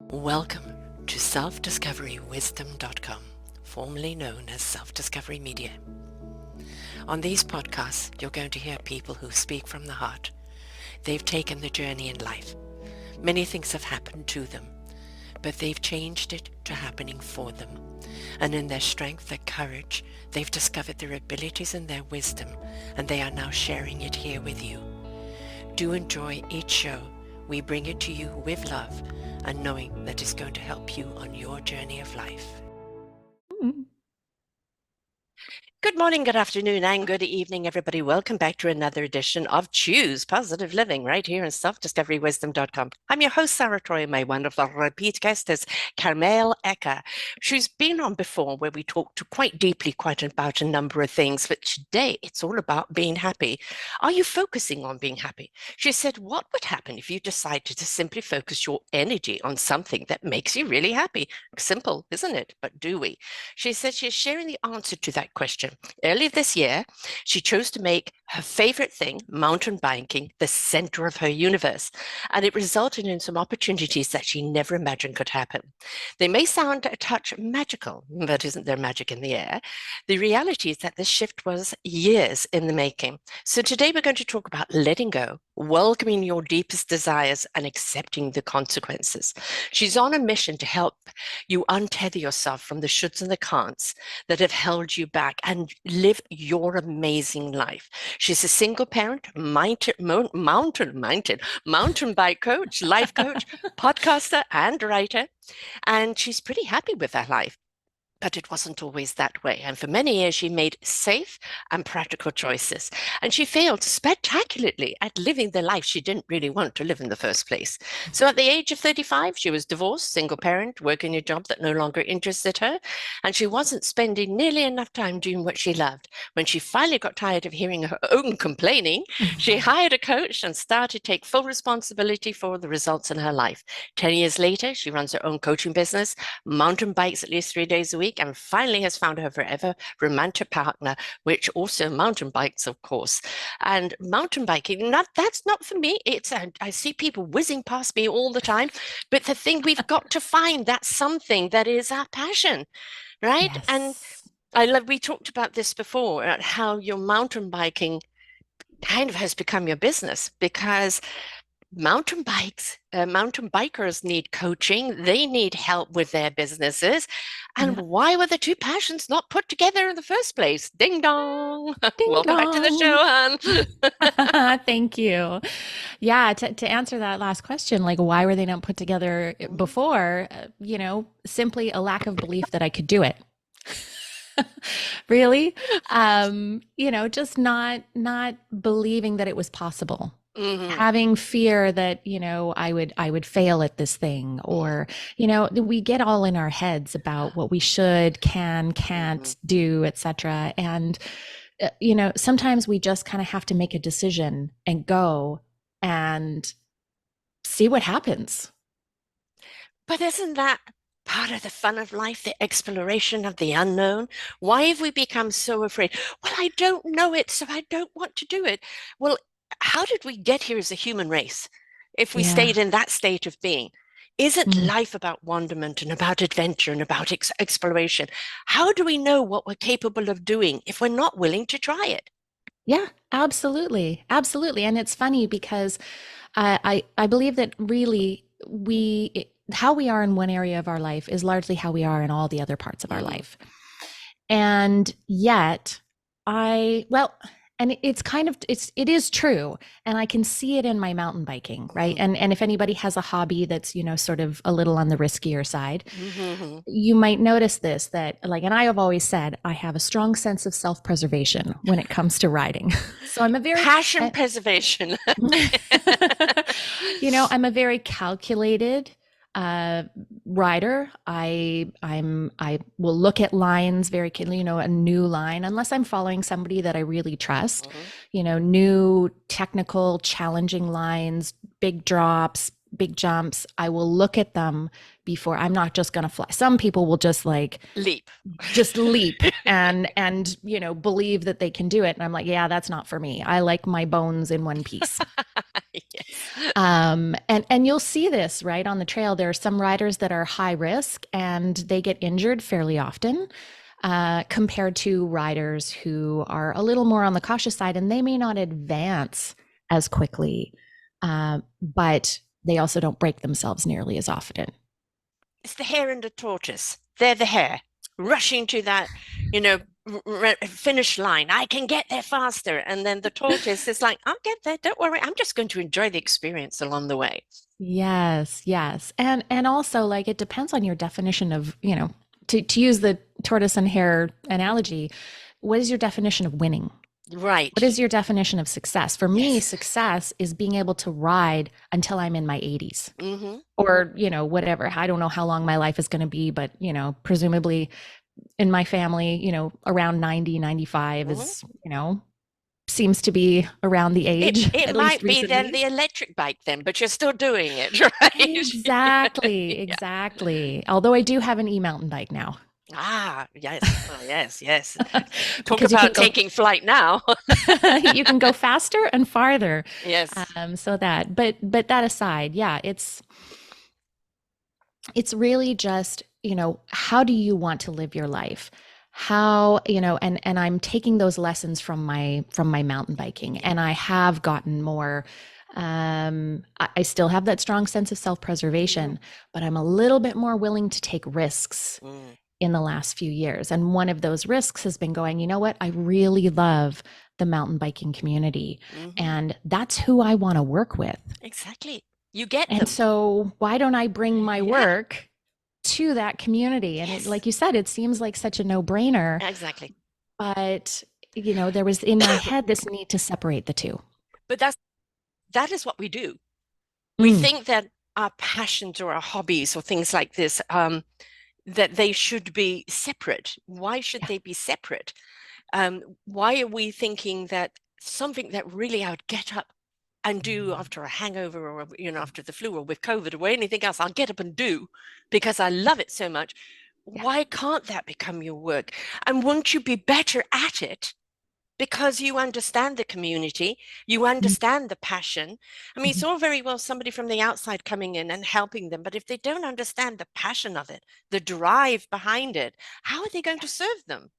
Welcome to self-discoverywisdom.com, formerly known as Self-Discovery Media. On these podcasts, you're going to hear people who speak from the heart. They've taken the journey in life. Many things have happened to them, but they've changed it to happening for them. And in their strength, their courage, they've discovered their abilities and their wisdom, and they are now sharing it here with you. Do enjoy each show. We bring it to you with love and knowing that it's going to help you on your journey of life. Good morning, good afternoon, and good evening, everybody. Welcome back to another edition of Choose Positive Living right here on selfdiscoverywisdom.com. I'm your host, Sarah Troy, and my wonderful repeat guest is Carmel Ecker. She's been on before where we talked quite deeply about a number of things, but today it's all about being happy. Are you focusing on being happy? She said, what would happen if you decided to simply focus your energy on something that makes you really happy? Simple, isn't it? But do we? She said she's sharing the answer to that question. Earlier this year, she chose to make her favorite thing, mountain biking, the center of her universe, and it resulted in some opportunities that she never imagined could happen. They may sound a touch magical, but isn't there magic in the air? The reality is that this shift was years in the making. So today we're going to talk about letting go, welcoming your deepest desires, and accepting the consequences. She's on a mission to help you untether yourself from the shoulds and the can'ts that have held you back and live your amazing life. She's a single parent, mountain bike coach, life coach, podcaster, and writer, and she's pretty happy with her life. But it wasn't always that way. And for many years, she made safe and practical choices. And she failed spectacularly at living the life she didn't really want to live in the first place. So at the age of 35, she was divorced, single parent, working a job that no longer interested her. And she wasn't spending nearly enough time doing what she loved. When she finally got tired of hearing her own complaining, she hired a coach and started to take full responsibility for the results in her life. 10 years later, she runs her own coaching business, mountain bikes at least 3 days a week, and finally has found her forever romantic partner, which also mountain bikes, of course. And mountain biking, that's not for me. I see people whizzing past me all the time, but the thing we've got to find that's something that is our passion, right? Yes. And we talked about this before, how your mountain biking kind of has become your business because mountain bikers need coaching. They need help with their businesses. And Yeah. why were the two passions not put together in the first place? Ding dong. Ding Welcome back to the dong. show, Han. Thank you. Yeah, to answer that last question, like why were they not put together before? Simply a lack of belief that I could do it. Really? Just not believing that it was possible. Mhm. Having fear that I would fail at this thing, or we get all in our heads about what we should, can't Mhm. do, etc. And sometimes we just kind of have to make a decision and go and see what happens. But isn't that part of the fun of life, the exploration of the unknown? Why have we become so afraid? Well, I don't know it, so I don't want to do it. Well, how did we get here as a human race if we Yeah. stayed in that state of being? Isn't Mm. life about wonderment and about adventure and about exploration? How do we know what we're capable of doing if we're not willing to try it? Yeah, absolutely. Absolutely. And it's funny because I believe that really how we are in one area of our life is largely how we are in all the other parts of our Mm-hmm. life. And yet well, and it's kind of it is true, and I can see it in my mountain biking, right? And if anybody has a hobby that's, sort of a little on the riskier side, Mm-hmm. you might notice this, that like, and I have always said I have a strong sense of self-preservation when it comes to riding. So I'm a very Passion preservation. I'm a very calculated uh rider. I will look at lines very keenly, a new line, unless I'm following somebody that I really trust, Mhm. new technical challenging lines, big drops, big jumps. I will look at them before. I'm not just going to fly. Some people will just like Leap. just leap and believe that they can do it, and I'm like, yeah, that's not for me. I like my bones in one piece. Yes. And you'll see this right on the trail. There are some riders that are high risk and they get injured fairly often, compared to riders who are a little more on the cautious side, and they may not advance as quickly, but they also don't break themselves nearly as often. It's the hare and the tortoise. They're the hare rushing to that, you know, finish line. I can get there faster. And then the tortoise is like, I'll get there. Don't worry. I'm just going to enjoy the experience along the way. Yes, yes. And also like it depends on your definition of, to use the tortoise and hare analogy, what is your definition of winning? What Right. is your definition of success? For me, Yes. success is being able to ride until I'm in my 80s Mm-hmm. or, whatever. I don't know how long my life is going to be, but, presumably in my family, around 90, 95 Mm-hmm. is, seems to be around the It age, it at least might be then recently. the electric bike then, but you're still doing it, right? Exactly, Yeah. exactly. Although I do have an e-mountain bike now. Ah, yes. Oh, yes, yes. Talk Because you can about go taking flight now. you can go faster and farther. Yes. So that, but that aside, yeah, it's really just, how do you want to live your life? How, and I'm taking those lessons from my mountain biking, Yeah. and I have gotten more. I still have that strong sense of Mm-hmm. self-preservation, but I'm a little bit more willing to take risks Mm. in the last few years. And one of those risks has been going, you know what? I really love the mountain biking community, Mm-hmm. and that's who I want to work with. Exactly. You get And them. so why don't I bring my Yeah. work to that community? And it, Yes. like you said, it seems like such a no-brainer, Exactly. but there was in my head this need to separate the two. But that is what we do. We Mm, think that our passions or our hobbies or things like this, that they should be separate. Why should yeah. they be separate? Why are we thinking that something that really I would get up and do after a hangover or after the flu or with COVID or anything else, I'll get up and do because I love it so much. Yeah. Why can't that become your work? And won't you be better at it because you understand the community, you Mm, understand the passion? I mean, it's mhm. all very well somebody from the outside coming in and helping them, but if they don't understand the passion of it, the drive behind it, how are they going to serve them?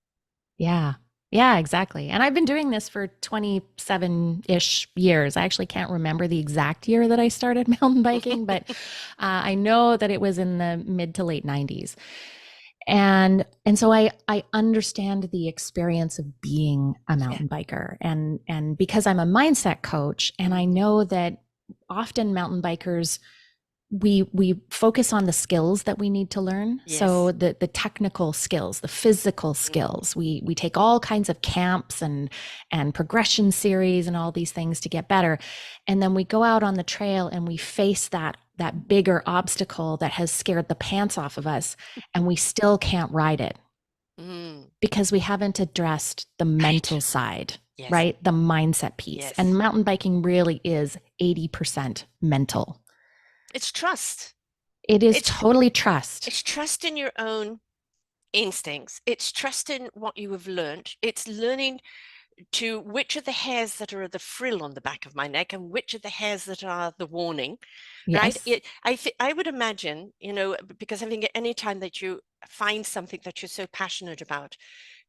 Yeah. Yeah, exactly. And I've been doing this for 27-ish years. I actually can't remember the exact year that I started mountain biking, but I know that it was in the mid to late 90s. And so I understand the experience of being a Yeah. mountain biker, and because I'm a mindset coach, and I Mhm. know that often mountain bikers, we focus on the skills that we need to learn. So Yes. the technical skills, the physical Mm. skills. We take all kinds of camps and progression series and all these things to get better. And then we go out on the trail and we face that bigger obstacle that has scared the pants off of us, and we still can't ride it Mm. because we haven't addressed the Right. mental side, Yes. right? The mindset piece. And Yes. mountain biking really is 80% mental. It's trust. It is It's totally trust. it's trust in your own instincts. It's trust in what you have learned. It's learning to which are the hairs that are the frill on the back of my neck and which are the hairs that are the warning, right? Yes. I would imagine, because I think any time that you find something that you're so passionate about,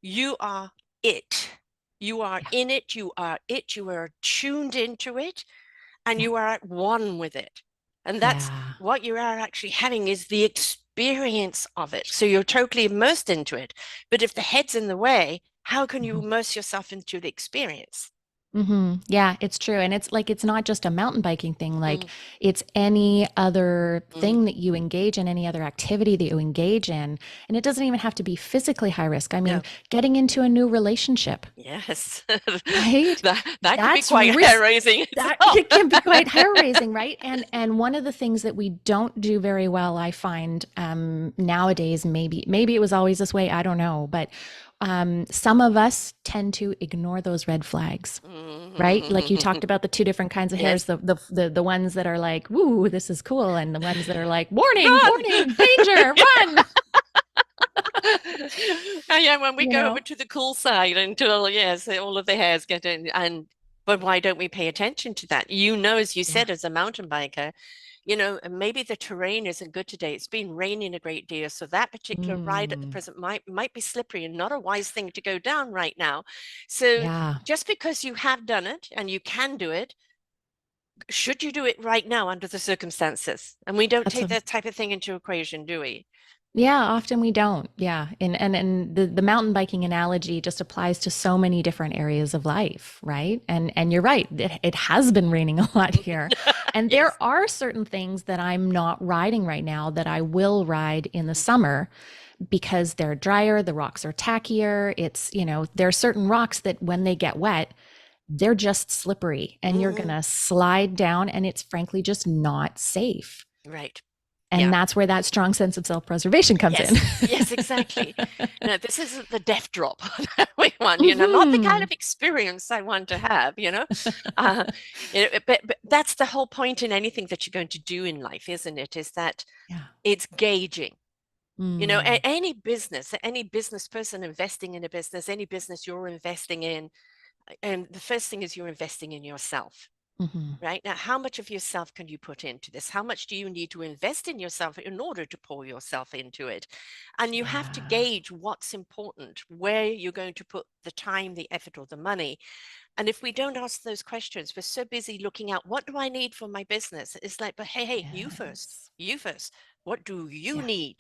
you are it. You are Yeah. in it. You are it. You are tuned into it and Yeah. you are at one with it. And that's Yeah. what you are actually having is the experience of it. So you're totally immersed into it. But if the head's in the way, how can you Mhm. immerse yourself into the experience? Yeah, it's true. And it's like, it's not just a mountain biking thing. Like, Mm, it's any other mm, thing that you engage in, any other activity that you engage in. And it doesn't even have to be physically high risk. I mean, no, getting into a new relationship, yes. right? That could be That's quite hair risk. raising That itself. it can be quite hair raising, right? And one of the things that we don't do very well, I find, nowadays, maybe it was always this way, I don't know, but Some of us tend to ignore those red flags, right? Like you talked about the two different kinds of hairs, Yes. the ones that are like, "Woo, this is cool," and the ones that are like, "Warning, Run! warning, danger, run." And yeah, when we You go over know? to the cool side until, yes, all of the hairs get in. But why don't we pay attention to that? As you Yeah. said, as a mountain biker, maybe the terrain isn't good today. It's been raining a great deal, so that particular ride at the Mm, present might be slippery and not a wise thing to go down right now. So yeah. just because you have done it and you can do it, should you do it right now under the circumstances? And we don't That's take a that type of thing into equation, do we? Yeah, often we don't. Yeah. And the mountain biking analogy just applies to so many different areas of life, right? And you're right. It has been raining a lot here. And Yes. there are certain things that I'm not riding right now that I will ride in the Mhm. summer because they're drier, the rocks are tackier. There are certain rocks that when they get wet, they're just slippery and you're going Mhm. to slide down and it's frankly just not safe. Right. And Yeah. that's where that strong sense of self-preservation comes in. Yes. Yes, exactly. No, this isn't the death drop we want, not the kind Hmm. of experience I want to have. Uh, but that's the whole point in anything that you're going to do in life, isn't it? Is that Yeah. it's gauging. Mm. Any business person investing in a business, any business you're investing in, and the first thing is you're investing in yourself. Hmm. Right now, how much of yourself can you put into this? How much do you need to invest in yourself in order to pour yourself into it? And you have to Yeah. gauge what's important, where you're going to put the time, the effort, or the money. And if we don't ask those questions, we're so busy looking at what do I need for my business? It's like, but hey, you first, Yes. you first. What do you Yeah. need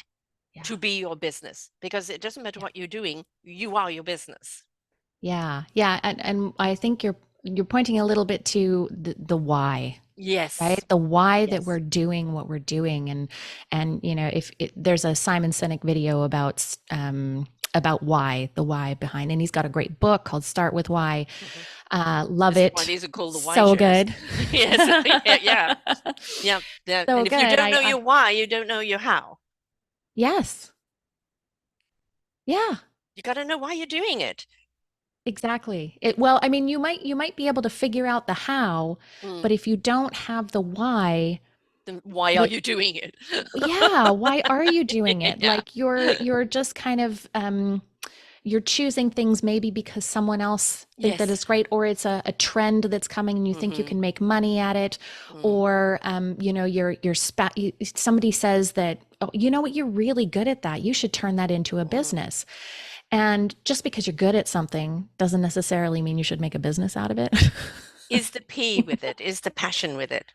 Yeah. to be your business? Because it doesn't matter Yeah. what you're doing, you are your business. Yeah. Yeah. And I think you're pointing a little bit to the why, right? Yes, The why that we're yes. doing what we're doing. And if there's a Simon Sinek video about why, the why behind, and he's got a great book called Start With Why. Mhm. Love This is why it. these are called the Y So shares. good. Yes, yeah, yeah, yeah, yeah. So And if you good. don't know your why, you don't know your how. Yes. Yeah. You got to know why you're doing it. Exactly. Well, I mean, you might be able to figure out the how, Mm. but if you don't have the why, Then why are what you doing it? yeah, why are you doing it? Yeah. Like you're just kind of you're choosing things maybe because someone else think that Yes. it's great, or it's a trend that's coming and you think you Mm-hmm. can make money at it, Mm. or somebody says that, oh, you know what, you're really good at that. You should turn that into a Mm. business. And just because you're good at something doesn't necessarily mean you should make a business out of it. Is the P with it? Is the passion with it?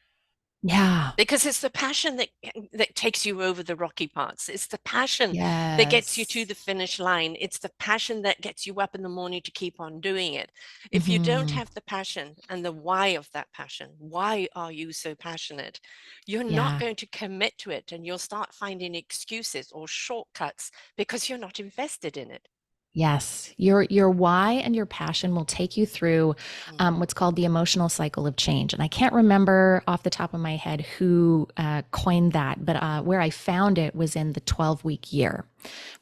Yeah. Because it's the passion that takes you over the rocky parts. It's the passion that gets you to Yes. the finish line. It's the passion that gets you up in the morning to keep on doing it. If you don't Hmm. have the passion and the why of that passion, why are you so passionate? You're not Yeah. going to commit to it, and you'll start finding excuses or shortcuts because you're not invested in it. Yes, your why and your passion will take you through Mm. what's called the emotional cycle of change. And I can't remember off the top of my head who coined that, but where I found it was in the 12-week year,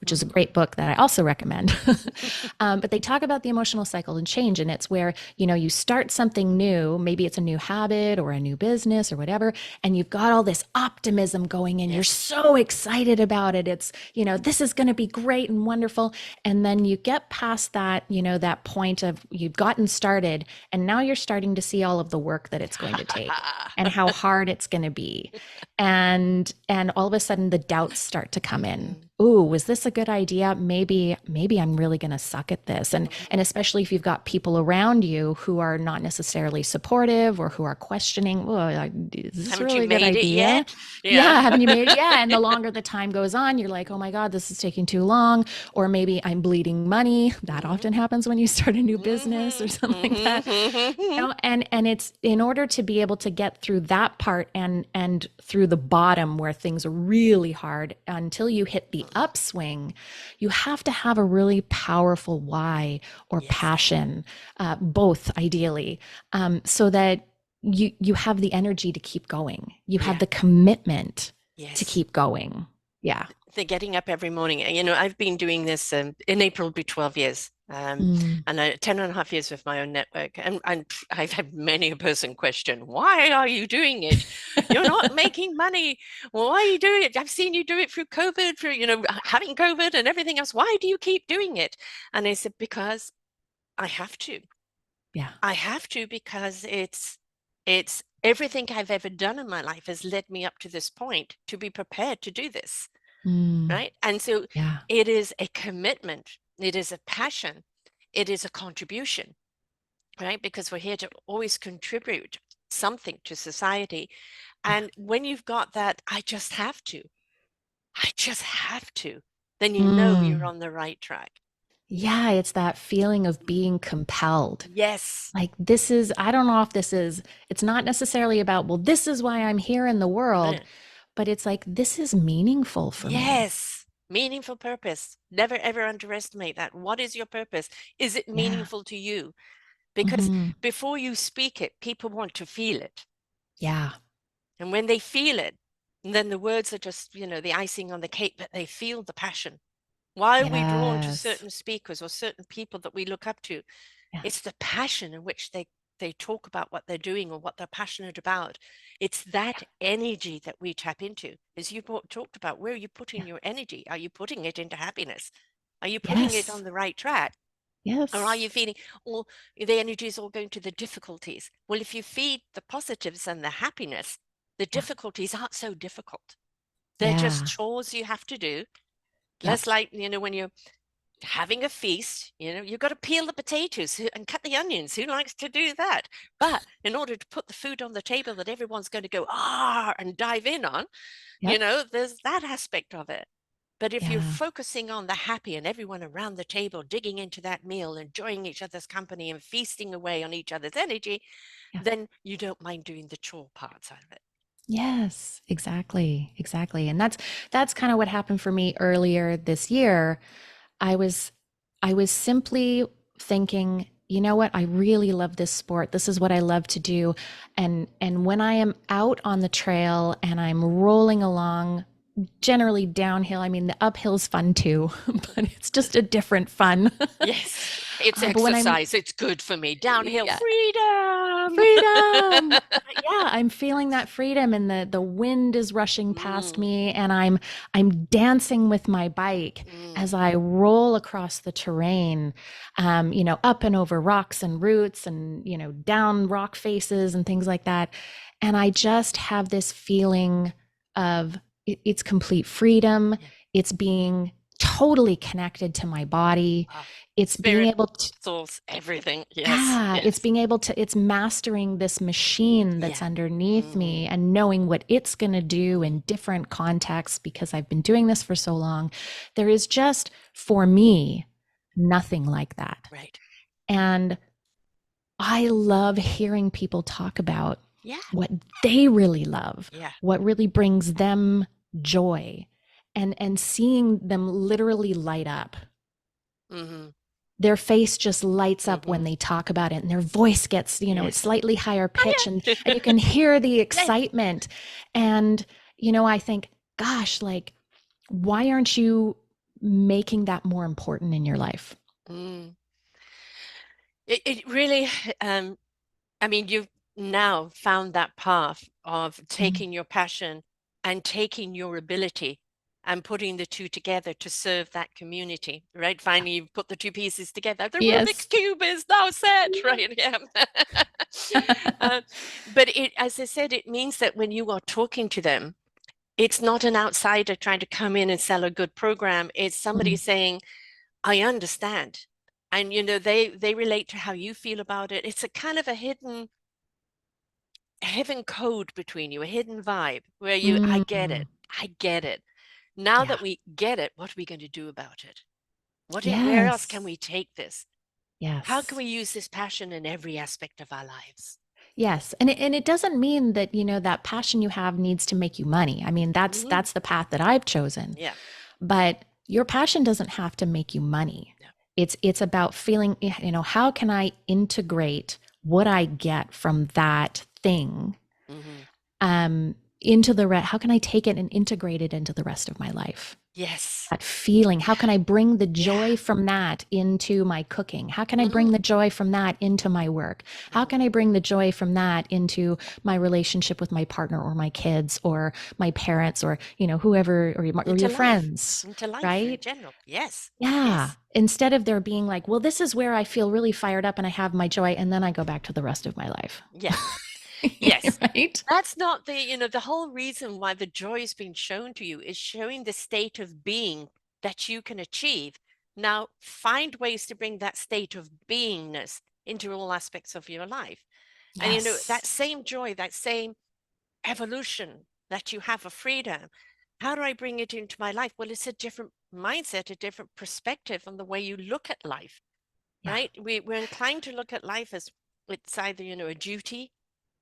which is a Mhm. great book that I also recommend. But they talk about the emotional cycle and change, and it's where you start something new, maybe it's a new habit or a new business or whatever, and you've got all this optimism going in. You're Yes. so excited about it. It's this is going to be great and wonderful, and then you get past that, that point of you've gotten started, and now you're starting to see all of the work that it's going to take and how hard it's going to be. And all of a sudden the doubts start to come in. Mhm. Ooh, was this a good idea? Maybe I'm really going to suck at this. And Mhm. especially if you've got people around you who are not necessarily supportive or who are questioning, oh, like, is this Haven't you really a good made it idea? yet? Yeah. Yeah, haven't you made it? Yeah. And the longer the time goes on, you're like, oh my God, this is taking too long. Or maybe I'm bleeding money. That Mhm. often happens when you start a new business or Mhm. something like that. Mhm. And it's in order to be able to get through that part and through the bottom where things are really hard until you hit the Mhm. upswing, you have to have a really powerful why or Yes. passion, both ideally, so that you have the energy to keep going. You have Yeah. the commitment to Yes. keep going. Yeah. the getting up every morning. I've been doing this in April, will be 12 years. Mm. And 10 and a half years with my own network. And I've had many a person question, why are you doing it? You're not making money. Why are you doing it? I've seen you do it through COVID, through, having COVID and everything else. Why do you keep doing it? And I said, because I have to. Yeah. I have to because it's everything I've ever done in my life has led me up to this point to be prepared to do this, Mm. right? And so Yeah. it is a commitment, it is a passion, it is a contribution, right? Because we're here to always contribute something to society. Yeah. And when you've got that, I just have to, then you know you're Mm. on the right track. Yeah, it's that feeling of being compelled. Yes. Like this is, I don't know if this is, it's not necessarily about, well, this is why I'm here in the world, Yeah. but it's like, this is meaningful for me. Yes. Meaningful purpose. Never ever underestimate that. What is your purpose? Is it Yeah. meaningful to you? Because Hmm. before you speak it, people want to feel it. Yeah. And when they feel it, then the words are just, the icing on the cake, but they feel the passion. Why are we drawn to Yes. certain speakers or certain people that we look up to? Yeah. It's the passion in which they talk about what they're doing or what they're passionate about. It's that Yeah. energy that we tap into. As you talked about, where are you putting Yeah. your energy? Are you putting it into happiness? Are you putting it Yes. on the right track? Or are Yes. you feeling all the energy is all going to the difficulties? Well, if you feed the positives and the happiness, the Yeah. difficulties aren't so difficult. They're just Yeah. chores you have to do. Yep. Less like, when you're having a feast, you've got to peel the potatoes and cut the onions. Who likes to do that? But in order to put the food on the table that everyone's going to go, and dive in on, Yep. there's that aspect of it. But if you're Yeah. focusing on the happy and everyone around the table digging into that meal, enjoying each other's company and feasting away on each other's energy, Yeah. then you don't mind doing the chore parts out of it. Yes, exactly. Exactly. And that's kind of what happened for me earlier this year. I was I was simply thinking, you know what? I really love this sport. This is what I love to do. And when I am out on the trail and I'm rolling along, generally downhill, I mean the uphill's fun too, but it's just a different fun. Yes, it's But when I'm exercise. It's good for me. Downhill yeah, freedom. freedom. Yeah, I'm feeling that freedom and the wind is rushing past Mm, me and I'm dancing with my bike mm, as I roll across the terrain, up and over rocks and roots and, down rock faces and things like that. And I just have this feeling of it's complete freedom. yeah. It's being totally connected to my body. Ah, It's being spirit, able to source, everything. Yes, yeah, it's yes. being able to, it's mastering this machine that's Yeah. underneath Mm, me and knowing what it's going to do mm, in different contexts because I've been doing this for so long. There is just, for me, nothing like that. right. And I love hearing people talk about Yeah. what they really love, Yeah. what really brings them joy, and seeing them literally light up. Mm-hmm. Their face just lights up when Mm-hmm. they talk about it and their voice gets, it's Yes. slightly higher pitch Oh, and you can yeah. hear the Yes. excitement. And, I think, gosh, like, why aren't you making that more important in your life? Mm. It really, um, I mean, you've now found that path of Mm. taking your passion and taking your ability and putting the two together to serve that community, right? Finally, you've put the two pieces together. The Rubik's Yes. Cube is now set, right? Yeah. Uh, but as I said, it means that when you are talking to them, it's not an outsider trying to come in and sell a good program. It's somebody Mm. saying, I understand. And they relate to how you feel about it. It's a kind of a hidden code between you, a hidden vibe where I get Mm. it. I get it. Now Yeah. that we get it, what are we going to do about it? Where else can Yes. we take this? How can Yes. we use this passion in every aspect of our lives? Yes. And it doesn't mean that, that passion you have needs to make you money. I mean, that's Hmm. that's the path that I've chosen. Yeah. But your passion doesn't have to make you money. Yeah. It's about feeling, how can I integrate what I get from that thing Hmm. into how can I take it and integrate it into the rest of my life? Yes. That feeling. How can I bring the Yeah. joy from that into my cooking? How can I bring Hmm. the joy from that into my work? How Hmm. can I bring the joy from that into my relationship with my partner or my kids or my parents or, whoever, or Into your life. friends, Into life in right? general. Yes. Yeah. Yes. Instead of there being like, well, this is where I feel really fired up and I have my joy, and then I go back to the rest of my life. Yeah. Yes. Right? That's not the whole reason why the joy is being shown to you is showing the state of being that you can achieve. Now, find ways to bring that state of beingness into all aspects of your life. And, that Yes. same joy, that same evolution that you have of freedom, how do I bring it into my life? Well, it's a different mindset, a different perspective on the way you look at life, Yeah. right? We're inclined to look at life as it's either, a duty,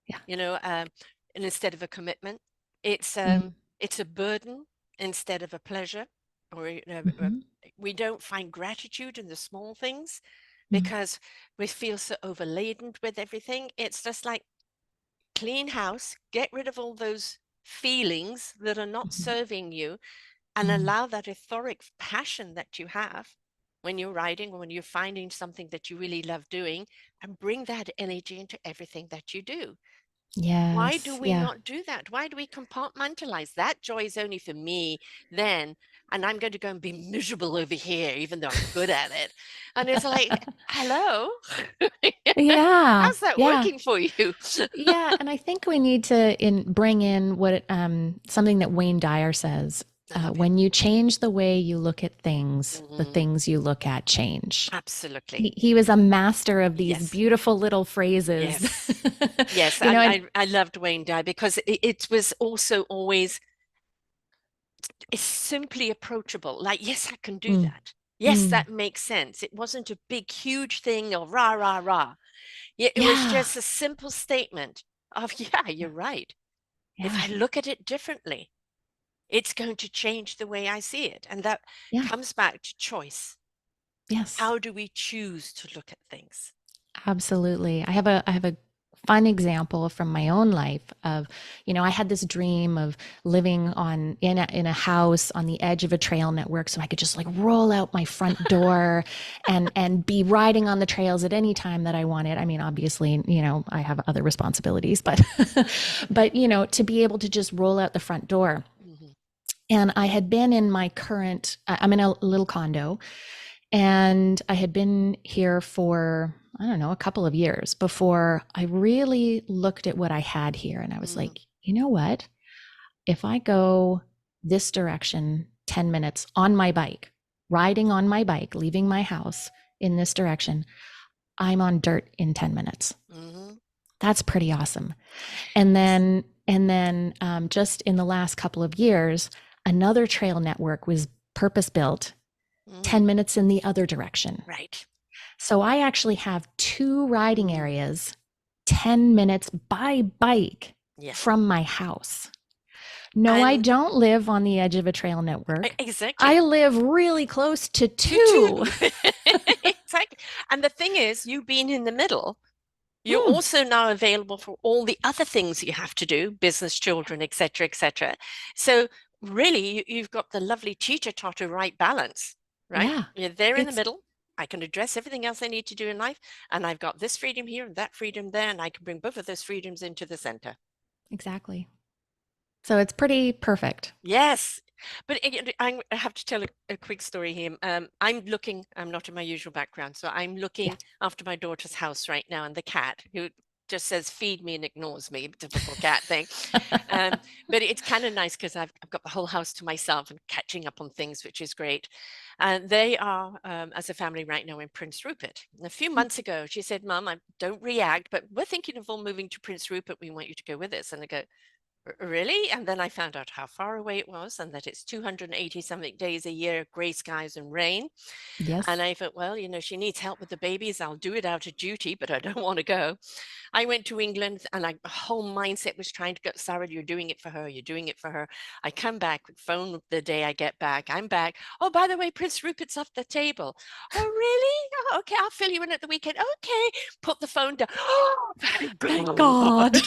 Yeah. you know, um, and instead of a commitment. It's Mm-hmm. um, it's a burden instead of a pleasure, or Mm-hmm. we don't find gratitude in the small things Mm-hmm. because we feel so overladen with everything. It's just like clean house, get rid of all those feelings that are not serving you, and Mm-hmm. allow that etheric passion that you have when you're writing or when you're finding something that you really love doing, and bring that energy into everything that you do. Why do Yes. we Yeah. not do that? Why do we compartmentalize? That joy is only for me then, and I'm going to go and be miserable over here, even though I'm good at it. And it's like, hello, Yeah. how's that Yeah. working for you? Yeah, and I think we need to bring in what something that Wayne Dyer says. I love him. When you change the way you look at things, the Hmm. things you look at change. Absolutely. He was a master of these Yes. beautiful little phrases. Yes. Yes. you know, I, and I, I loved Wayne Dyer because it was also always it's simply approachable. Like, yes, I can do mm, that. Yes, mm, that makes sense. It wasn't a big, huge thing or rah, rah, rah. Yeah, it was yeah, just a simple statement of, yeah, yeah, you're right. If yeah, I look at it differently, it's going to change the way I see it. And that yeah, comes back to choice. yes. How do we choose to look at things? Absolutely. I have a fun example from my own life of, I had this dream of living in a house on the edge of a trail network so I could just like roll out my front door and be riding on the trails at any time that I wanted. I mean, obviously, I have other responsibilities, but but to be able to just roll out the front door. Mhm. And I had been in my current I'm in a little condo, and I had been here for, I don't know, a couple of years before I really looked at what I had here. And I was Mhm. like, you know what? If I go this direction 10 minutes on my bike, riding on my bike, leaving my house in this direction, I'm on dirt in 10 minutes. Mhm. That's pretty awesome. And then just in the last couple of years, another trail network was purpose built Mhm. 10 minutes in the other direction. Right. So I actually have two riding Mm. areas 10 minutes by bike Yes. from my house. No, I And don't live on the edge of a trail network. I exactly. live really close to To two. two. Exactly. And the thing is, you being in the middle, you're Mm, also now available for all the other things you have to do, business, children, etc., etc. So really, you've got the lovely teeter-totter right balance, right? yeah. You're there in the It's middle. I can address everything else I need to do in life, and I've got this freedom here and that freedom there, and I can bring both of those freedoms into the center. exactly. So it's pretty perfect. Yes. But I have to tell a quick story here. I'm not in my usual background, so I'm Yeah. looking after my daughter's house right now, and the cat who just says feed me and ignores me, typical cat thing. Um, but it's kind of nice because I've got the whole house to myself and catching up on things, which is great. And they are, as a family right now in Prince Rupert. And a few months ago, she said, Mum, I don't react, but we're thinking of all moving to Prince Rupert. We want you to go with us. And I go, Really? And then I found out how far away it was and that it's 280 something days a year, gray skies and rain. And Yes. I thought, well, she needs help with the babies. I'll do it out of duty, but I don't want to go. I went to England and the whole mindset was trying to go, Sarah, you're doing it for her. You're doing it for her. I come back, phone the day I get back. I'm back. Oh, by the way, Prince Rupert's off the table. Oh, really? Oh, okay, I'll fill you in at the weekend. Okay. Put the phone down. Oh, thank Thank God. God.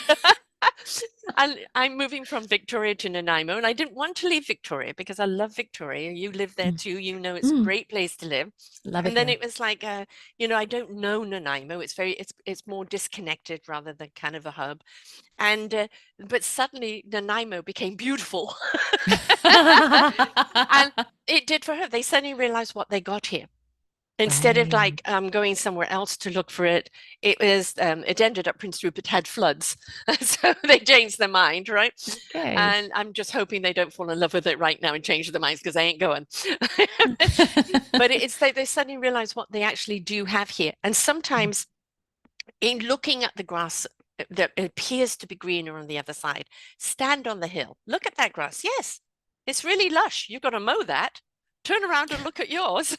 I'm moving from Victoria to Nanaimo, and I didn't want to leave Victoria because I love Victoria. You live there Mm. too. You know it's a Mm. great place to live. Love it And then here. it was like, I don't know Nanaimo. It's more disconnected rather than kind of a hub. And but suddenly Nanaimo became beautiful, and it did for her. They suddenly realized what they got here. Instead of Right. like going somewhere else to look for it, it ended up Prince Rupert had floods, so they changed their mind, right? Okay. And I'm just hoping they don't fall in love with it right now and change their minds because they ain't going. But it's like they suddenly realize what they actually do have here, and Mm. sometimes in looking at the grass that appears to be greener on the other side, stand on the hill, look at that grass. Yes, it's really lush. You've got to mow that. Turn around and look at yours.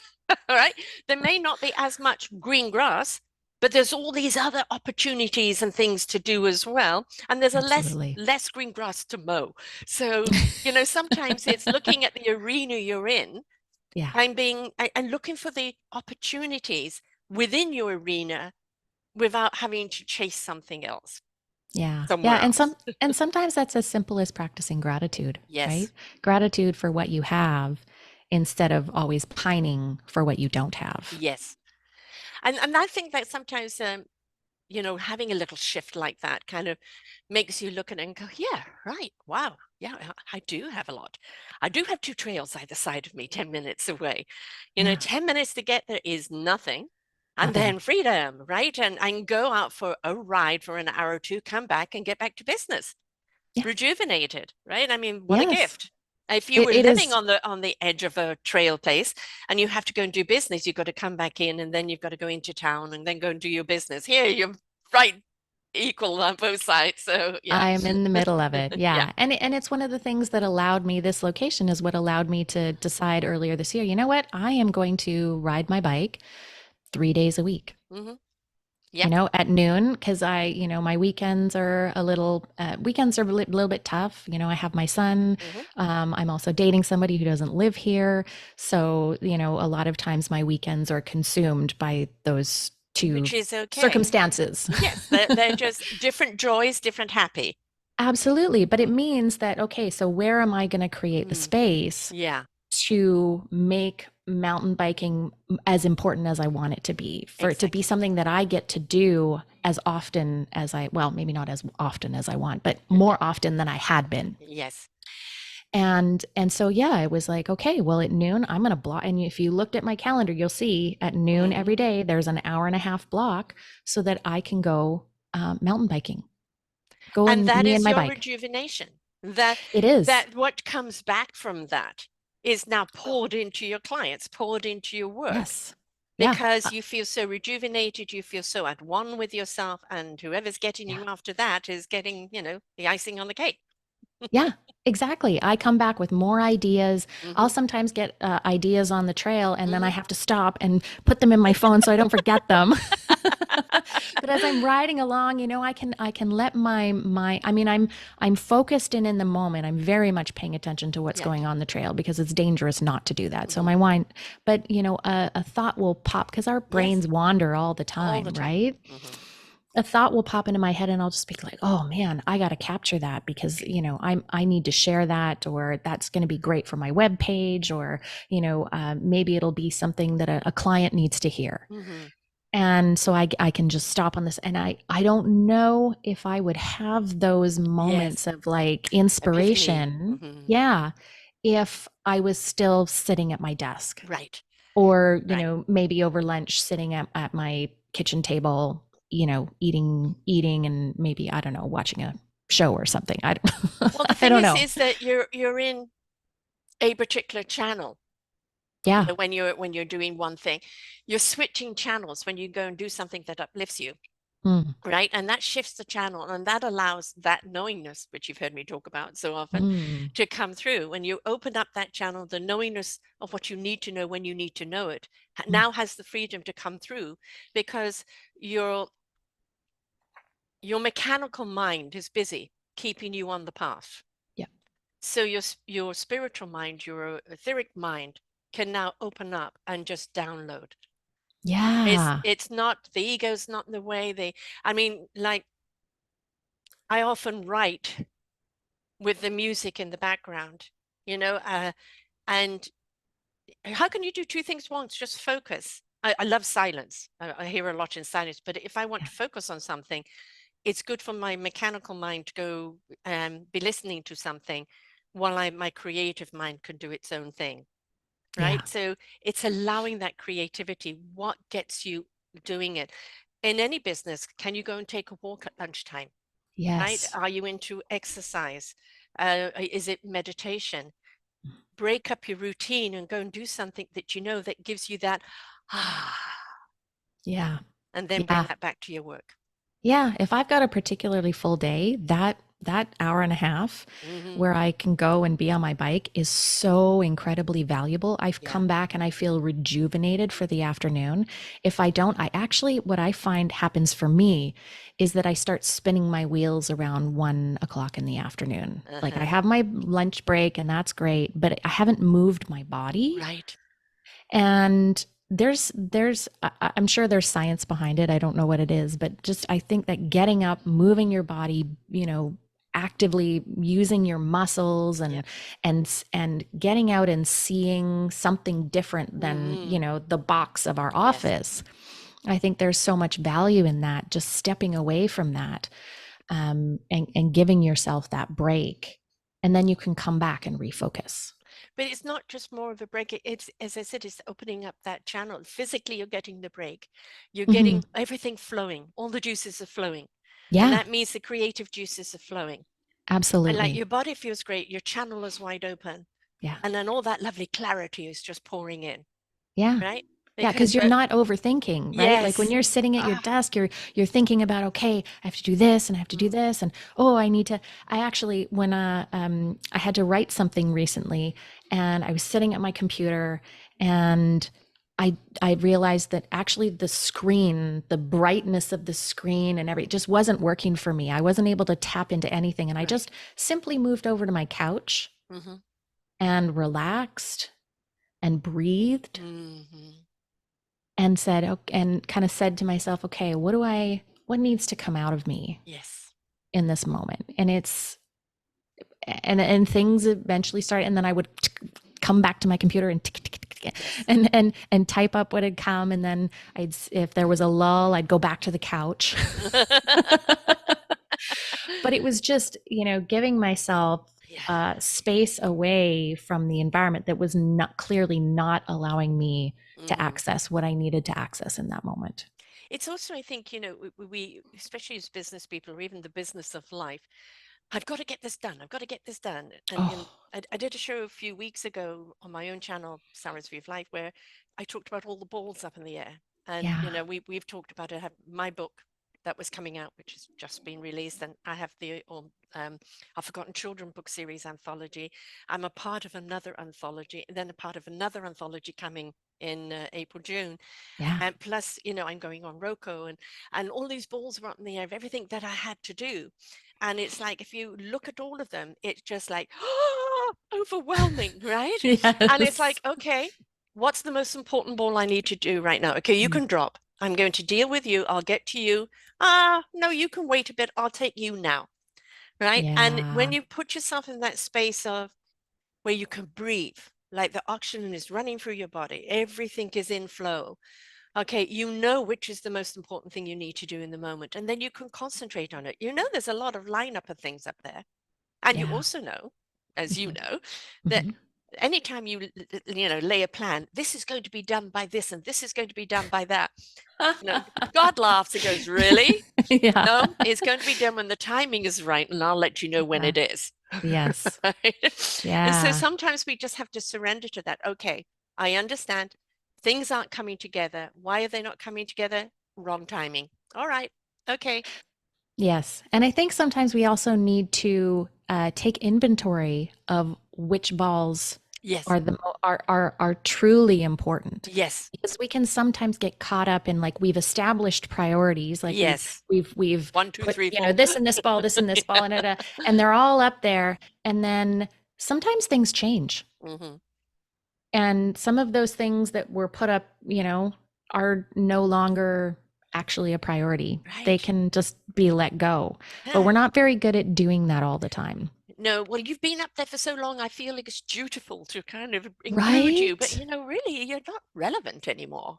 All right. There may not be as much green grass, but there's all these other opportunities and things to do as well. And there's a less Absolutely. less green grass to mow. So, sometimes it's looking at the arena you're in Yeah. and looking for the opportunities within your arena without having to chase something else Yeah. Yeah. somewhere else. And sometimes that's as simple as practicing gratitude, right? Yes. Gratitude for what you have instead of always pining for what you don't have. Yes. And I think that sometimes having a little shift like that kind of makes you look at it and go, yeah, right. Wow. Yeah, I do have a lot. I do have two trails either side of me, 10 minutes away. Yeah. 10 minutes to get there is nothing. And Nothing. then freedom, right? And I can go out for a ride for an hour or two, come back and get back to business. Yeah. Rejuvenated, right? I mean, what a Yes. gift. If you were It living is. on the edge of a trail place and you have to go and do business, you've got to come back in and then you've got to go into town and then go and do your business. Here, you're right equal on both sides. So yeah. I'm in the middle of it. Yeah. Yeah. And it's one of the things that allowed me this location is what allowed me to decide earlier this year, you know what? I am going to ride my bike 3 days a week. Hmm. Yep. At noon, because my weekends are little bit tough. I have my son. Hmm. I'm also dating somebody who doesn't live here. So, a lot of times my weekends are consumed by those two Which is okay. circumstances. Yes, they're just different joys, different happy. Absolutely. But it Mm. means that, okay, so where am I going to create the Mm. space Yeah, to make mountain biking as important as I want it to be, for it to be exactly. something that I get to do as often as well, maybe not as often as I want, but more often than I had been. Yes. And so yeah, it was like, okay, well at noon I'm going to block, and if you looked at my calendar, you'll see at noon every Hmm. day there's an hour and a half block so that I can go mountain biking. Go And on that me and is my your bike. rejuvenation. That It is. that what comes back from that is now poured into your clients, poured into your work, Yes. Yeah. because you feel so rejuvenated, you feel so at one with yourself, and whoever's getting Yeah. you after that is getting, the icing on the cake. Yeah, exactly. I come back with more ideas. I'll Hmm. sometimes get ideas on the trail and then I Hmm. have to stop and put them in my phone so I don't forget them. But as I'm riding along, I can let my I'm focused and in the moment. I'm very much paying attention to what's Yeah. going on the trail because it's dangerous not to do that. So Hmm. my wine, but a thought will pop because our Yes, brains wander all the all the time, time. right? Hmm. A thought will pop into my head and I'll just be like, "Oh man, I got to capture that because, I need to share that, or that's going to be great for my web page, or, maybe it'll be something that a client needs to hear." Hmm. And so I can just stop on this, and I don't know if I would have those Yes, moments of like epiphany. inspiration. Hmm. Yeah, if I was still sitting at my desk, Right, or right. maybe over lunch sitting at my kitchen table, eating and maybe, I don't know, watching a show or something. I don't Well, the I thing don't is, know. is that you're in a particular channel. Yeah. When you're doing one thing, you're switching channels when you go and do something that uplifts you, Mm, right? And that shifts the channel, and that allows that knowingness, which you've heard me talk about so often, mm, to come through. When you open up that channel, the knowingness of what you need to know when you need to know it mm. now has the freedom to come through, because your your mechanical mind is busy keeping you on the path. Yeah. So your spiritual mind, your etheric mind, can now open up and just download. It's Yeah. it's not, the ego's not in the way. I mean, like, I often write with the music in the background, you know, and how can you do two things once? Just focus. I love silence. I hear a lot in silence, but if I want Yeah. to focus on something, it's good for my mechanical mind to go be listening to something while my creative mind can do its own thing, Yeah. right? So it's allowing that creativity. What gets you doing it? In any business, can you go and take a walk at lunchtime, right? Yes. Are you into exercise? Is it meditation? Break up your routine and go and do something that you know that gives you that ah, Yeah. and then bring Yeah. that back to your work. Yeah, if I've got a particularly full day, that hour and a half Mm-hmm. where I can go and be on my bike is so incredibly valuable. I've Yeah. come back and I feel rejuvenated for the afternoon. If I don't, I actually, what I find happens for me is that I start spinning my wheels around 1 o'clock in the afternoon. Like I Uh-huh. have my lunch break and that's great, but I haven't moved my body. Right. And I'm sure there's science behind it. I don't know what it is, but just I think that getting up, moving your body, actively using your muscles Yep. and getting out and seeing something different than, Mm-hmm. the box of our Yes. office. I think there's so much value in that, just stepping away from that, and giving yourself that break. And then you can come back and refocus. But it's not just more of a break. It's, as I said, it's opening up that channel. Physically, you're getting the break. You're Hmm. getting everything flowing. All the juices are flowing. And Yeah, that means the creative juices are flowing. And like absolutely. your body feels great, your channel is wide open. Yeah. And then all that lovely clarity is just pouring in, Yeah. right? Yeah, because Because, you're not overthinking, right? Like when yes. you're sitting at your Ah, desk, you're thinking about, okay, I have to do this and I have to do mm, this, and oh, I need to. I actually, when I had to write something recently, and I was sitting at my computer, and I realized that actually the screen, the brightness of the screen, and it just wasn't working for me. I wasn't able to tap into anything, and I right. just simply moved over to my couch Mm-hmm. and relaxed and breathed Mm-hmm. and said, okay, and kind of said to myself, okay, what needs to come out of me Yes. in this moment? And and things eventually started. And then I would come back to my computer and Yes. and type up what had come. And then if there was a lull, I'd go back to the couch. But it was just, giving myself Yeah. space away from the environment that was not clearly not allowing me to Mm-hmm. access what I needed to access in that moment. It's also, I think, especially as business people or even the business of life, I've got to get this done. I've got to get this done. And Oh, I did a show a few weeks ago on my own channel, Sarah's View of Life, where I talked about all the balls up in the air. And, yeah. we've talked about it. I have my book that was coming out, which has just been released. And I have the Our Forgotten Children book series anthology. I'm a part of another anthology, and then a part of another anthology coming in April, June. Yeah. And plus, I'm going on Roku, and all these balls were up in the air of everything that I had to do. And it's like if you look at all of them, it's just like overwhelming, right? And it's Yes. like, okay, what's the most important ball I need to do right now? Okay, you Mm. can drop. I'm going to deal with you. I'll get to you. Ah, no, you can wait a bit. I'll take you now. Right. And when Yeah. you put yourself in that space of where you can breathe, like the oxygen is running through your body, everything is in flow. Okay, you know which is the most important thing you need to do in the moment, and then you can concentrate on it. There's a lot of lineup of things up there. And you Yeah. also know, as you Mhm. know, that Mhm. anytime lay a plan, this is going to be done by this and this is going to be done by that. God laughs and goes, really? Yeah. No, it's going to be done when the timing is right, and I'll let you know when Yeah. it is. Yes. Right? And so Yeah. sometimes we just have to surrender to that. Okay, I understand things aren't coming together. Why are they not coming together? Wrong timing. All right. Okay. Yes. And I think sometimes we also need to take inventory of which balls Yes. are truly important, Yes. because we can sometimes get caught up in, like, we've established priorities, like Yes. we've One, two, put, three, four. this and this ball, Yeah. and they're all up there, and then sometimes things change, Hmm. and some of those things that were put up, are no longer actually a priority. They Right. can just be let go. But Yeah. we're not very good at doing that all the time. No, well, you've been up there for so long, I feel like it's dutiful to kind of include you, but Right? really, you're not relevant anymore.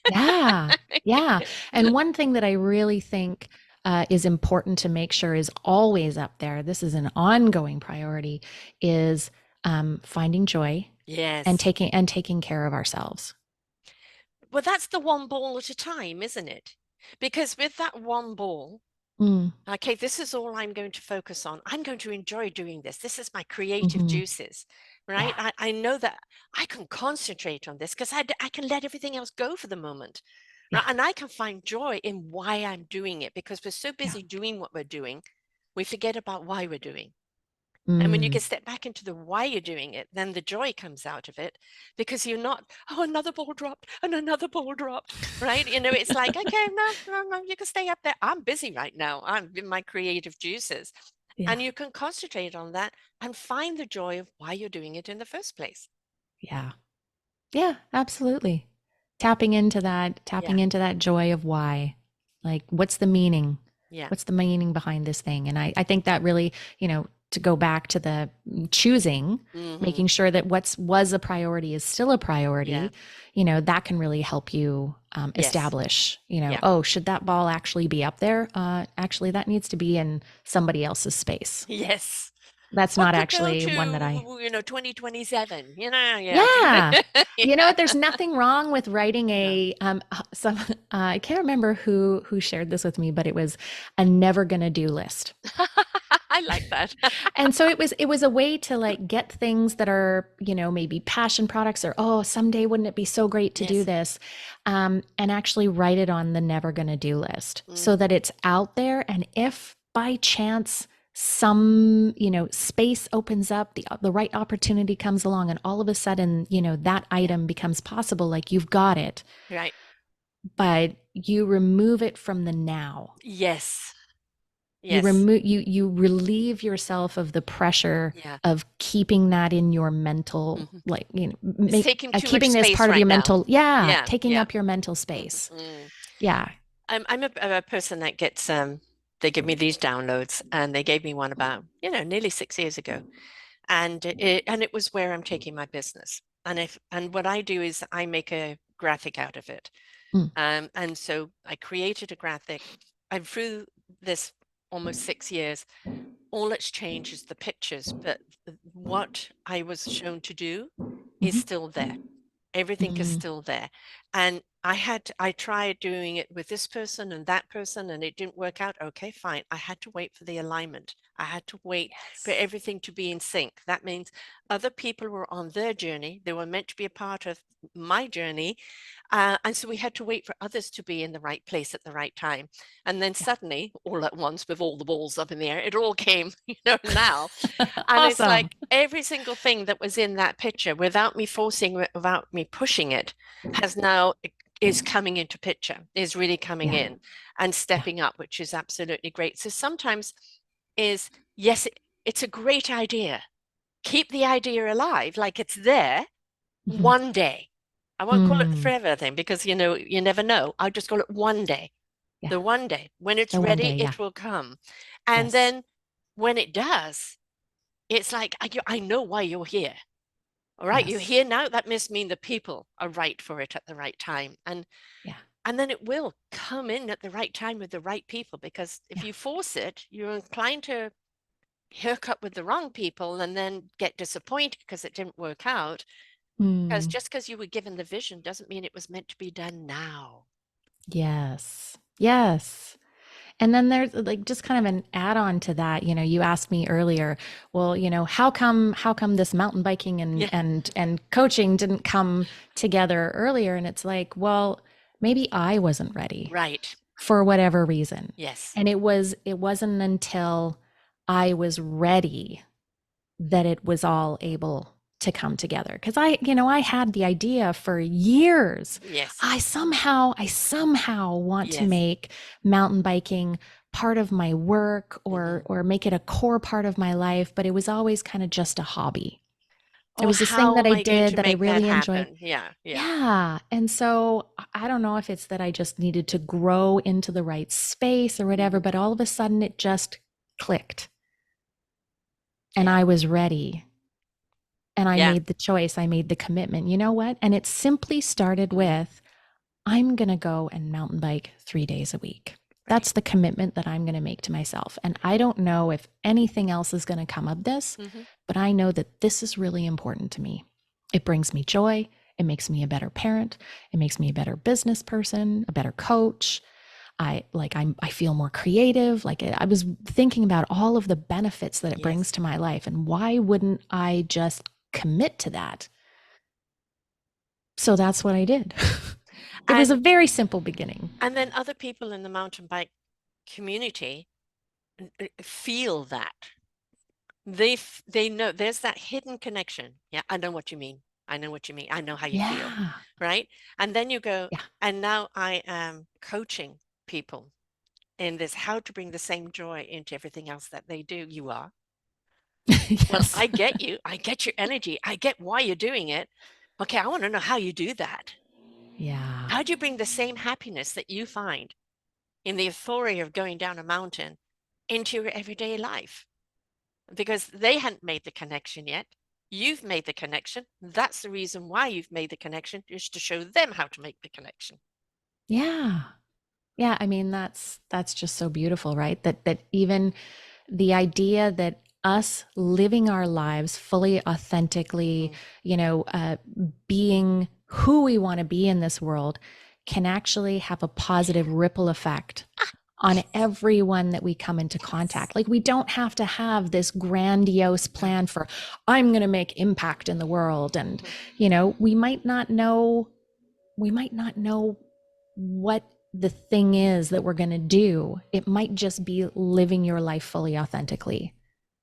Yeah. Yeah. And one thing that I really think is important to make sure is always up there, this is an ongoing priority, is finding joy Yes. and taking care of ourselves. Well, that's the one ball at a time, isn't it? Because with that one ball, Mm, okay, this is all I'm going to focus on. I'm going to enjoy doing this. This is my creative hmm. juices, right? Yeah. I know that I can concentrate on this because I can let everything else go for the moment, right? Yeah. And I can find joy in why I'm doing it because we're so Yeah. busy doing what we're doing, we forget about why we're doing. And when you Mm, can step back into the why you're doing it, then the joy comes out of it because you're not, oh, another ball dropped and another ball dropped, right? It's like, okay, no, no, no, you can stay up there. I'm busy right now. I'm in my creative juices. yeah. And you can concentrate on that and find the joy of why you're doing it in the first place. Yeah. Yeah, absolutely. Yeah, Tapping into that joy of why. Like, what's the meaning? yeah. What's the meaning behind this thing? And I think that really, to go back to the choosing, Hmm. making sure that what's was a priority is still a Yeah, priority, that can really help you yes, establish, yeah. oh, should that ball actually be up there? Actually, that needs to be in somebody else's space. Yes. That's Or not could go actually one that I. to, 2027, yeah. Yeah. Yeah. There's nothing wrong with writing No. a some I can't remember who shared this with me, but it was a never gonna do list. I like that. And so it was a way to like get things that are, maybe passion products or oh, someday wouldn't it be so great to do Yes. this? And actually write it on the never gonna do list so that Hmm. it's out there. And if by chance some space opens up, the right opportunity comes along, and all of a sudden that Yeah. item becomes possible, like you've got it, Right. but you remove it from the now. Yes. You Yes. remove you relieve yourself of the pressure Yeah. of keeping that in your mental, Hmm. like It's make taking too much keeping this space part of right your now. mental, yeah, Yeah. taking Yeah. up your mental Hmm. space. Mm. Yeah. I'm a person that gets they give me these downloads and they gave me one about, nearly 6 years ago. And it was where I'm taking my business. And what I do is I make a graphic out of it. Mm, And so I created a graphic. And through this almost 6 years, all that's changed is the pictures, but what I was shown to do is mhm, still there. Everything is mm, still there. And I tried doing it with this person and that person, and it didn't work out. Okay, fine. I had to wait for the alignment. I had to wait for yes. everything to be in sync. That means other people were on their journey. They were meant to be a part of my journey. And so we had to wait for others to be in the right place at the right time. And then Yeah. suddenly, all at once, with all the balls up in the air, it all came, now. And it's Awesome. like every single thing that was in that picture, without me forcing it, without me pushing it, has now is coming into picture, is really coming Yeah. in and Yeah. stepping up, which is absolutely great. So sometimes is yes, it's a great idea. Keep the idea alive, like it's there Mhm. one day. I won't call it the Mm, forever thing because you never know. I'll just call it one day. yeah. The one day. When it's The one ready, day. Yeah. it will come. And Yes. then when it does, it's like, I know why you're here. All right, you're Yes. here now. That must mean the people are right for it at the right time. Yeah. And then it will come in at the right time with the right people. Because if Yeah. you force it, you're inclined to hook up with the wrong people and then get disappointed because it didn't work out. Because Mm, just because you were given the vision doesn't mean it was meant to be done now. yes. Yes. And then there's like just kind of an add-on to that. You asked me earlier, well, how come this mountain biking and Yeah, and coaching didn't come together earlier? And it's like, well, maybe I wasn't ready right. for whatever reason. Yes. And it wasn't until I was ready that it was all able to come together, because I had the idea for years. Yes. I somehow want to Yes. make mountain biking part of my work, or Hmm. or make it a core part of my life, but it was always kind of just a hobby. It Oh, was this thing how that am I I going did to that I make that really enjoyed. happen? Yeah, yeah. Yeah. And so I don't know if it's that I just needed to grow into the right space or whatever, but all of a sudden it just clicked and Yeah, I was ready and I yeah. made the choice. I made the commitment. You know what? And it simply started Mm, with I'm going to go and mountain bike 3 days a week. right, That's the commitment that I'm going to make to myself. And I don't know if anything else is going to come of this, right. but I know that this is really important to me. It brings me joy. It makes me a better parent. It makes me a better business person, a better coach. I feel more creative. Like I was thinking about all of the benefits that it brings Yes. to my life and why wouldn't I just commit to that? So that's what I did. It was a And very simple beginning. then other people in the mountain bike community feel that. They know there's that hidden connection. Yeah, I know what you mean. I know what you mean. I know how you feel, Yeah. right? And then you go, Yeah. and now I am coaching people in this how to bring the same joy into everything else that they do. You are. Well, Yes. I get you. I get your energy. I get why you're doing it. Okay, I want to know how you do that. Yeah. How do you bring the same happiness that you find in the authority of going down a mountain into your everyday life? Because they hadn't made the connection yet. You've made the connection. That's the reason why you've made the connection, is to show them how to make the connection. Yeah. Yeah, I mean that's just so beautiful, right? That even the idea that us living our lives fully authentically, Mm. being who we want to be in this world can actually have a positive ripple effect on Yes, everyone that we come into yes. contact. Like we don't have to have this grandiose No. plan for I'm going to make impact in the world and Mhm. we might not know what the thing is that we're going to do. It might just be living your life fully authentically.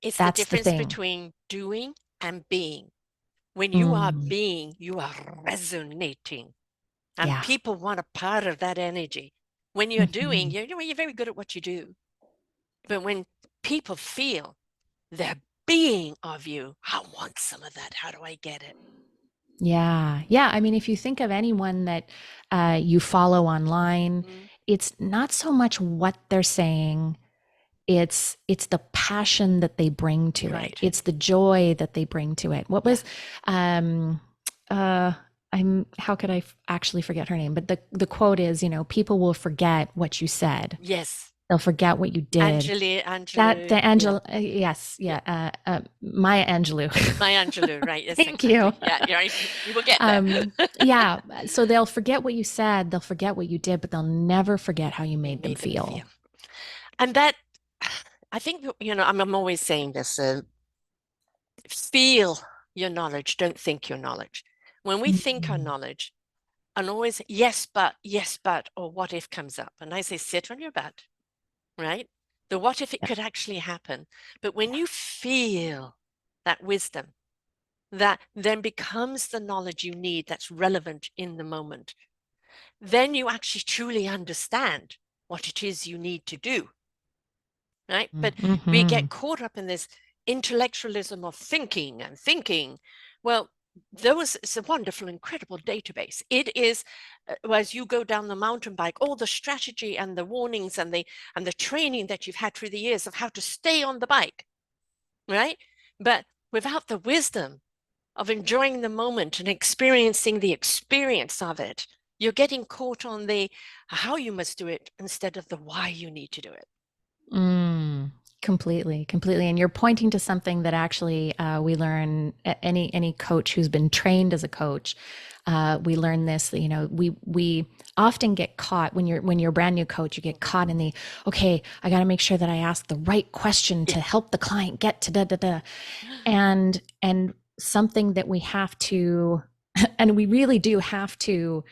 It's the That's the difference thing. between doing and being. When you are Mm, being, you are resonating, and yeah. people want a part of that energy. When you're doing, Mhm. you're very good at what you do. But when people feel their being of you, I want some of that. How do I get it? Yeah. Yeah. I mean, if you think of anyone that you follow online, Mm, it's not so much what they're saying, it's the passion that they bring to it, right. it's the joy that they bring to it. What Yeah. was um uh I'm how could I actually forget her name, but the quote is, people will forget what you said, Yes. they'll forget what you did. That Angelou. the Yeah. Angela, yes, Yeah. yeah, Maya Angelou. Maya Angelou. Right. Yes, Thank you. exactly. Yeah. You're right. You will get there. Yeah, so they'll forget what you said, they'll forget what you did, but they'll never forget how you You made them made them feel. feel. And that, I think, I'm always saying this, feel your knowledge, don't think your knowledge. When we think our Mm, knowledge, and always yes, but, or what if comes up. And I say, sit on your butt, right? The what if it yeah. could actually happen. But when you feel that wisdom, that then becomes the knowledge you need that's relevant in the moment, then you actually truly understand what it is you need to do, right? But we Mm-hmm. get caught up in this intellectualism of thinking and thinking. Well, those it's a wonderful, incredible database. It is, as you go down the mountain bike, all the strategy and the warnings and the training that you've had through the years of how to stay on the bike, right? But without the wisdom of enjoying the moment and experiencing the experience of it, you're getting caught on the how you must do it instead of the why you need to do it. Mm, completely, completely. And you're pointing to something that actually we learn. Any coach who's been trained as a coach, we learn this. That, we often get caught when you're a brand new coach. You get Mhm. caught in the okay. I got to make sure that I ask the right question Yeah. to help the client get to da da da. And something that we have to, and we really do have to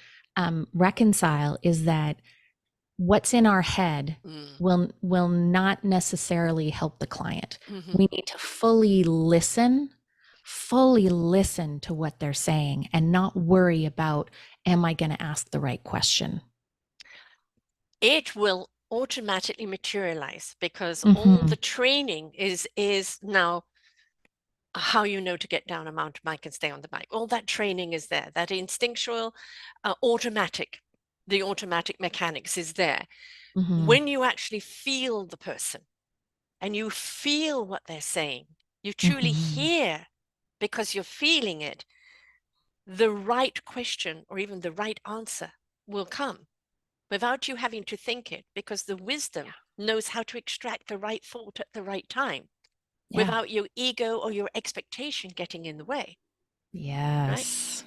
reconcile is that what's in our head Mm. will not necessarily help the client. Mhm. We need to fully listen to what they're saying and not worry about, am I going to ask the right question? It will automatically materialize because all Mm-hmm. the training is now how you know to get down a mountain bike and stay on the bike. All that training is there. That instinctual, automatic, the automatic mechanics is there. Mm-hmm. When you actually feel the person and you feel what they're saying, you truly Mm-hmm. hear because you're feeling it, the right question or even the right answer will come without you having to think it, because the wisdom knows how to extract the right thought at the right time Yeah. without your ego or your expectation getting in the way, right? Yes.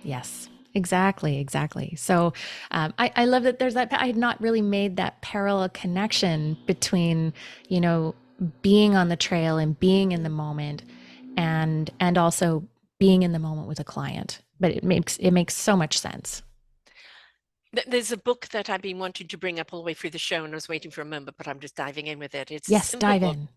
Yes. Exactly. Exactly. So I love that there's that. I had not really made that parallel connection between, you know, being on the trail and being in the Mm. moment and also being in the moment with a client. But it makes so much sense. There's a book that I've been wanting to bring up all the way through the show, and I was waiting for a moment, but I'm just diving in with it. It's a Yes, simple dive book. in.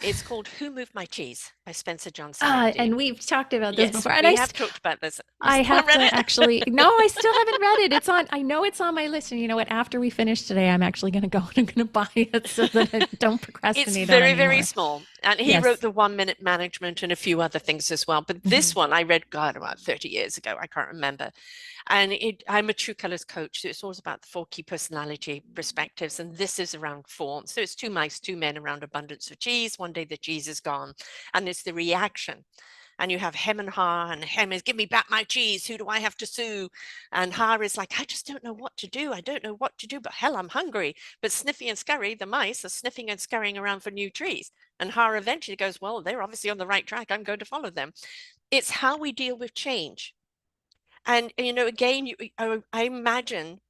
It's called Who Moved My Cheese by Spencer Johnson, MD. And we've talked about this Yes, before. And we have talked about this. You I still haven't have read to it? actually, no, I still haven't read it. I know it's on my list. And you know what? After we finish today, I'm actually going to go and I'm going to buy it so that I don't It's procrastinate on very, very anymore. small. And he wrote Yes. the 1 Minute Management and a few other things as well. But this Mhm. one I read, God, about 30 years ago. I can't remember. And I'm a True Colors coach. So it's always about the 4 key personality perspectives. And this is around 4. So it's 2 mice, 2 men around abundance of cheese. One day the cheese is gone. And it's the reaction. And you have hem and ha, and hem is, give me back my cheese. Who do I have to sue? And ha is like, I just don't know what to do. I don't know what to do, but hell, I'm hungry. But Sniffy and Scurry, the mice, are sniffing and scurrying around for new trees. And ha eventually goes, well, they're obviously on the right track. I'm going to follow them. It's how we deal with change. And, again, I imagine,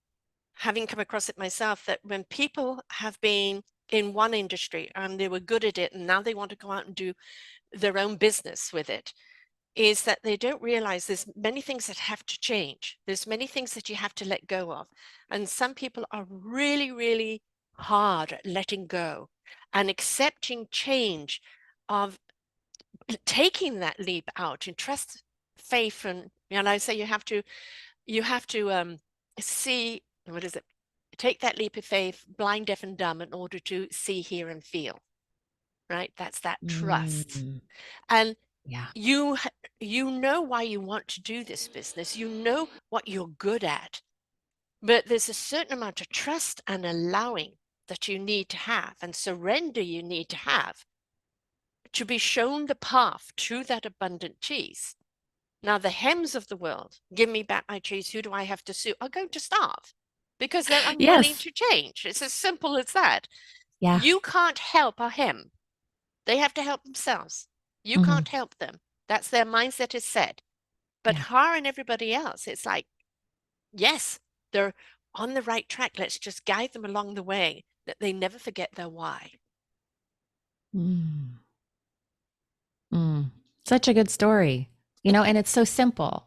having come across it myself, that when people have been in one industry and they were good at it and now they want to go out and do their own business with it, is that they don't realize there's many things that have to change. There's many things that you have to let go of. And some people are really, really hard at letting go and accepting change, of taking that leap out and trust, faith. And I say you have to see, what is it? Take that leap of faith, blind, deaf, and dumb, in order to see, hear, and feel, right? That's that trust. Mm, And yeah. you you know why you want to do this business. You know what you're good at, but there's a certain amount of trust and allowing that you need to have, and surrender you need to have, to be shown the path to that abundant cheese. Now the hems of the world, give me back my cheese, who do I have to sue, are going to starve because they're unwilling Yes. to change. It's as simple as that. Yeah. You can't help a hem. They have to help themselves. You Hmm. can't help them. That's their mindset is set. But Yeah. her and everybody else, it's like, yes, they're on the right track. Let's just guide them along the way, that they never forget their why. Mm, mm. Such a good story, and it's so simple,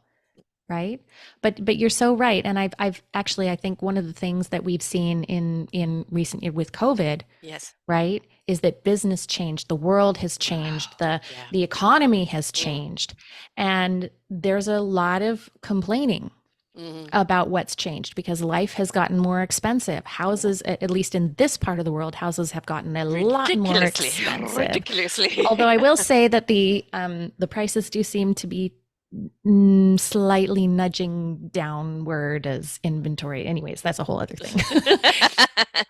right? But you're so right. And I've actually, I think one of the things that we've seen in recent year with COVID, Yes. right, is that business changed, the world has Oh, changed, the yeah. the economy has Mm, changed, and there's a lot of complaining mm, about what's changed because life has gotten more expensive. yeah. Houses, at least in this part of the world, houses have gotten a lot more Ridiculously, expensive. ridiculously. Although I will say that the prices do seem to be slightly nudging downward as inventory. Anyways, that's a whole other thing.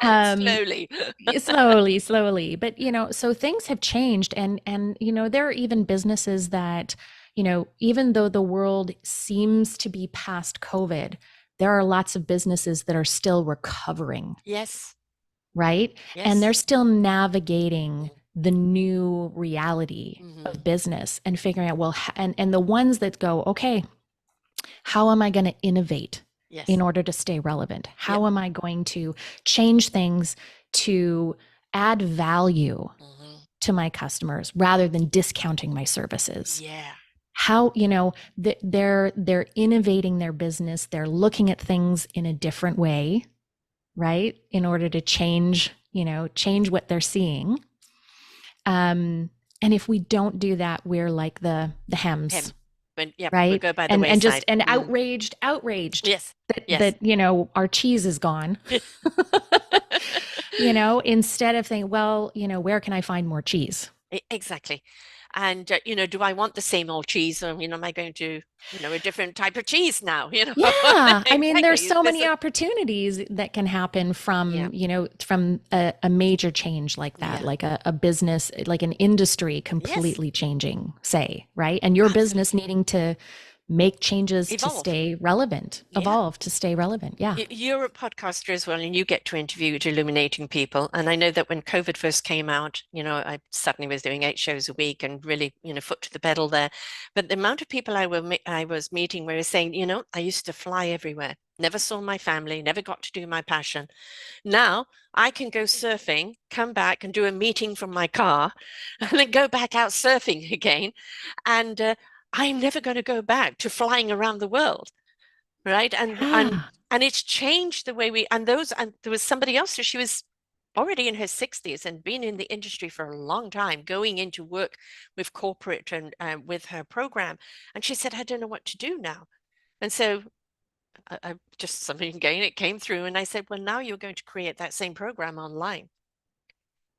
um, Slowly. slowly, slowly, but so things have changed, and there are even businesses that, even though the world seems to be past COVID, there are lots of businesses that are still recovering, Yes, right? And they're yes. still navigating the new reality Mm-hmm. of business and figuring out, well, and the ones that go, okay, how am I going to innovate in Yes. order to stay relevant? Yep. How am I going to change things to add value Mm-hmm. to my customers rather than discounting my services? Yeah. How, they're innovating their business, they're looking at things in a different way, right? In order to change what they're seeing. And if we don't do that, we're like the hems, Him. But yep, we'll right? go by the And just wayside. and Mm. outraged Yes. that Yes. our cheese is gone. Instead of thinking, well, where can I find more cheese? Exactly. And, do I want the same old cheese, or, am I going to, a different type of cheese now, Yeah, I mean, there's Exactly. so many opportunities that can happen Yeah. from, from a major change like that, Yeah. like a business, like an industry Yes, completely changing, say, right? And your business absolutely. needing to make changes to Evolve. stay relevant, Yeah. evolve to stay relevant. Yeah. You're a podcaster as well, and you get to interview illuminating people. And I know that when COVID first came out, I suddenly was doing 8 shows a week and really, foot to the pedal there. But the amount of people I was meeting were saying, I used to fly everywhere, never saw my family, never got to do my passion. Now I can go surfing, come back and do a meeting from my car, and then go back out surfing again. And I'm never going to go back to flying around the world, right? And and Yeah. and it's changed the way we and there was somebody else who she was already in her 60s and been in the industry for a long time, going into work with corporate and with her program. And she said, I don't know what to do now. And so I just something again, it came through, and I said, well, now you're going to create that same program online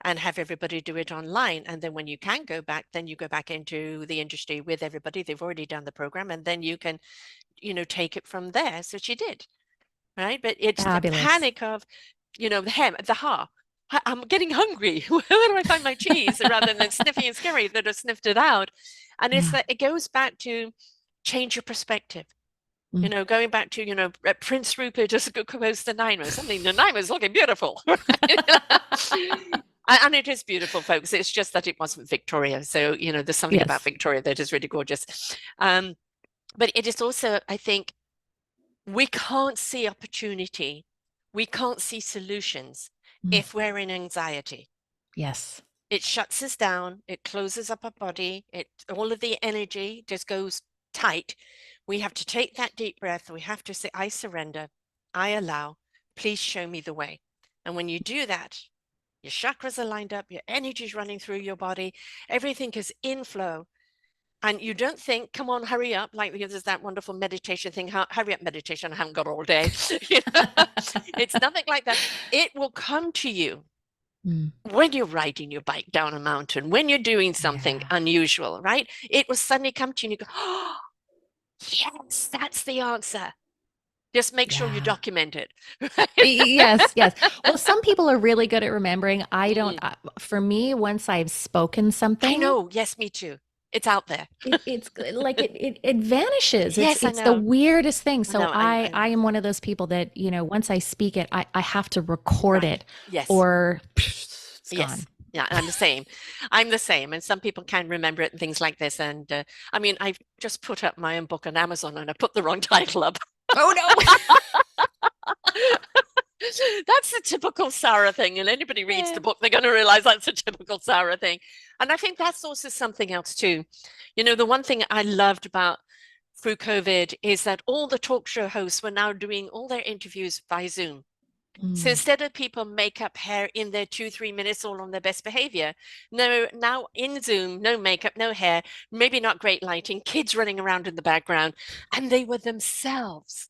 and have everybody do it online. And then when you can go back, then you go back into the industry with everybody. They've already done the program, and then you can, take it from there. So she did, right? But it's the Fabulous. panic of, the ha. I'm getting hungry. Where do I find my cheese? Rather than sniffing and scary that I sniffed it out. And it's Yeah. that it goes back to change your perspective. Mm. Going back to, Prince Rupert just goes to Nanaimo. Something Nanaimo's looking beautiful. And it is beautiful, folks. It's just that it wasn't Victoria. So, there's something about Yes. Victoria that is really gorgeous. Um, but it is also, I think, we can't see opportunity. We can't see solutions Mm. if we're in anxiety. Yes. It shuts us down. It closes up our body. All of the energy just goes tight. We have to take that deep breath. We have to say, I surrender. I allow. Please show me the way. And when you do that, your chakras are lined up, your energy is running through your body, everything is in flow. And you don't think, come on, hurry up, like there's that wonderful meditation thing, hurry up meditation, I haven't got all day. It's nothing like that. It will come to you Mm. when you're riding your bike down a mountain, when you're doing something Yeah. unusual, right? It will suddenly come to you and you go, oh, yes, that's the answer. Just make sure you Yeah. document it. Yes, yes. Well, some people are really good at remembering. I don't, Mm. for me, once I've spoken I something, know. Yes, me too. It's out there. it's like it vanishes. It's Yes, I it's the know. weirdest thing. I So know. I am one of those people that, once I speak it, I have to record Right. it Yes. or it's Yes. gone. Yeah, I'm the same. I'm the same. And some people can remember it and things like this. And I mean, I've just put up my own book on Amazon and I put the wrong title up. Oh no. That's the typical Sarah thing. And anybody reads Yeah. the book, they're going to realize that's a typical Sarah thing. And I think that's also something else too. The one thing I loved about through COVID is that all the talk show hosts were now doing all their interviews by Zoom. So Mm. instead of people make up hair in their 2, 3 minutes all on their best behavior, no, now in Zoom, no makeup, no hair, maybe not great lighting, kids running around in the background, and they were themselves.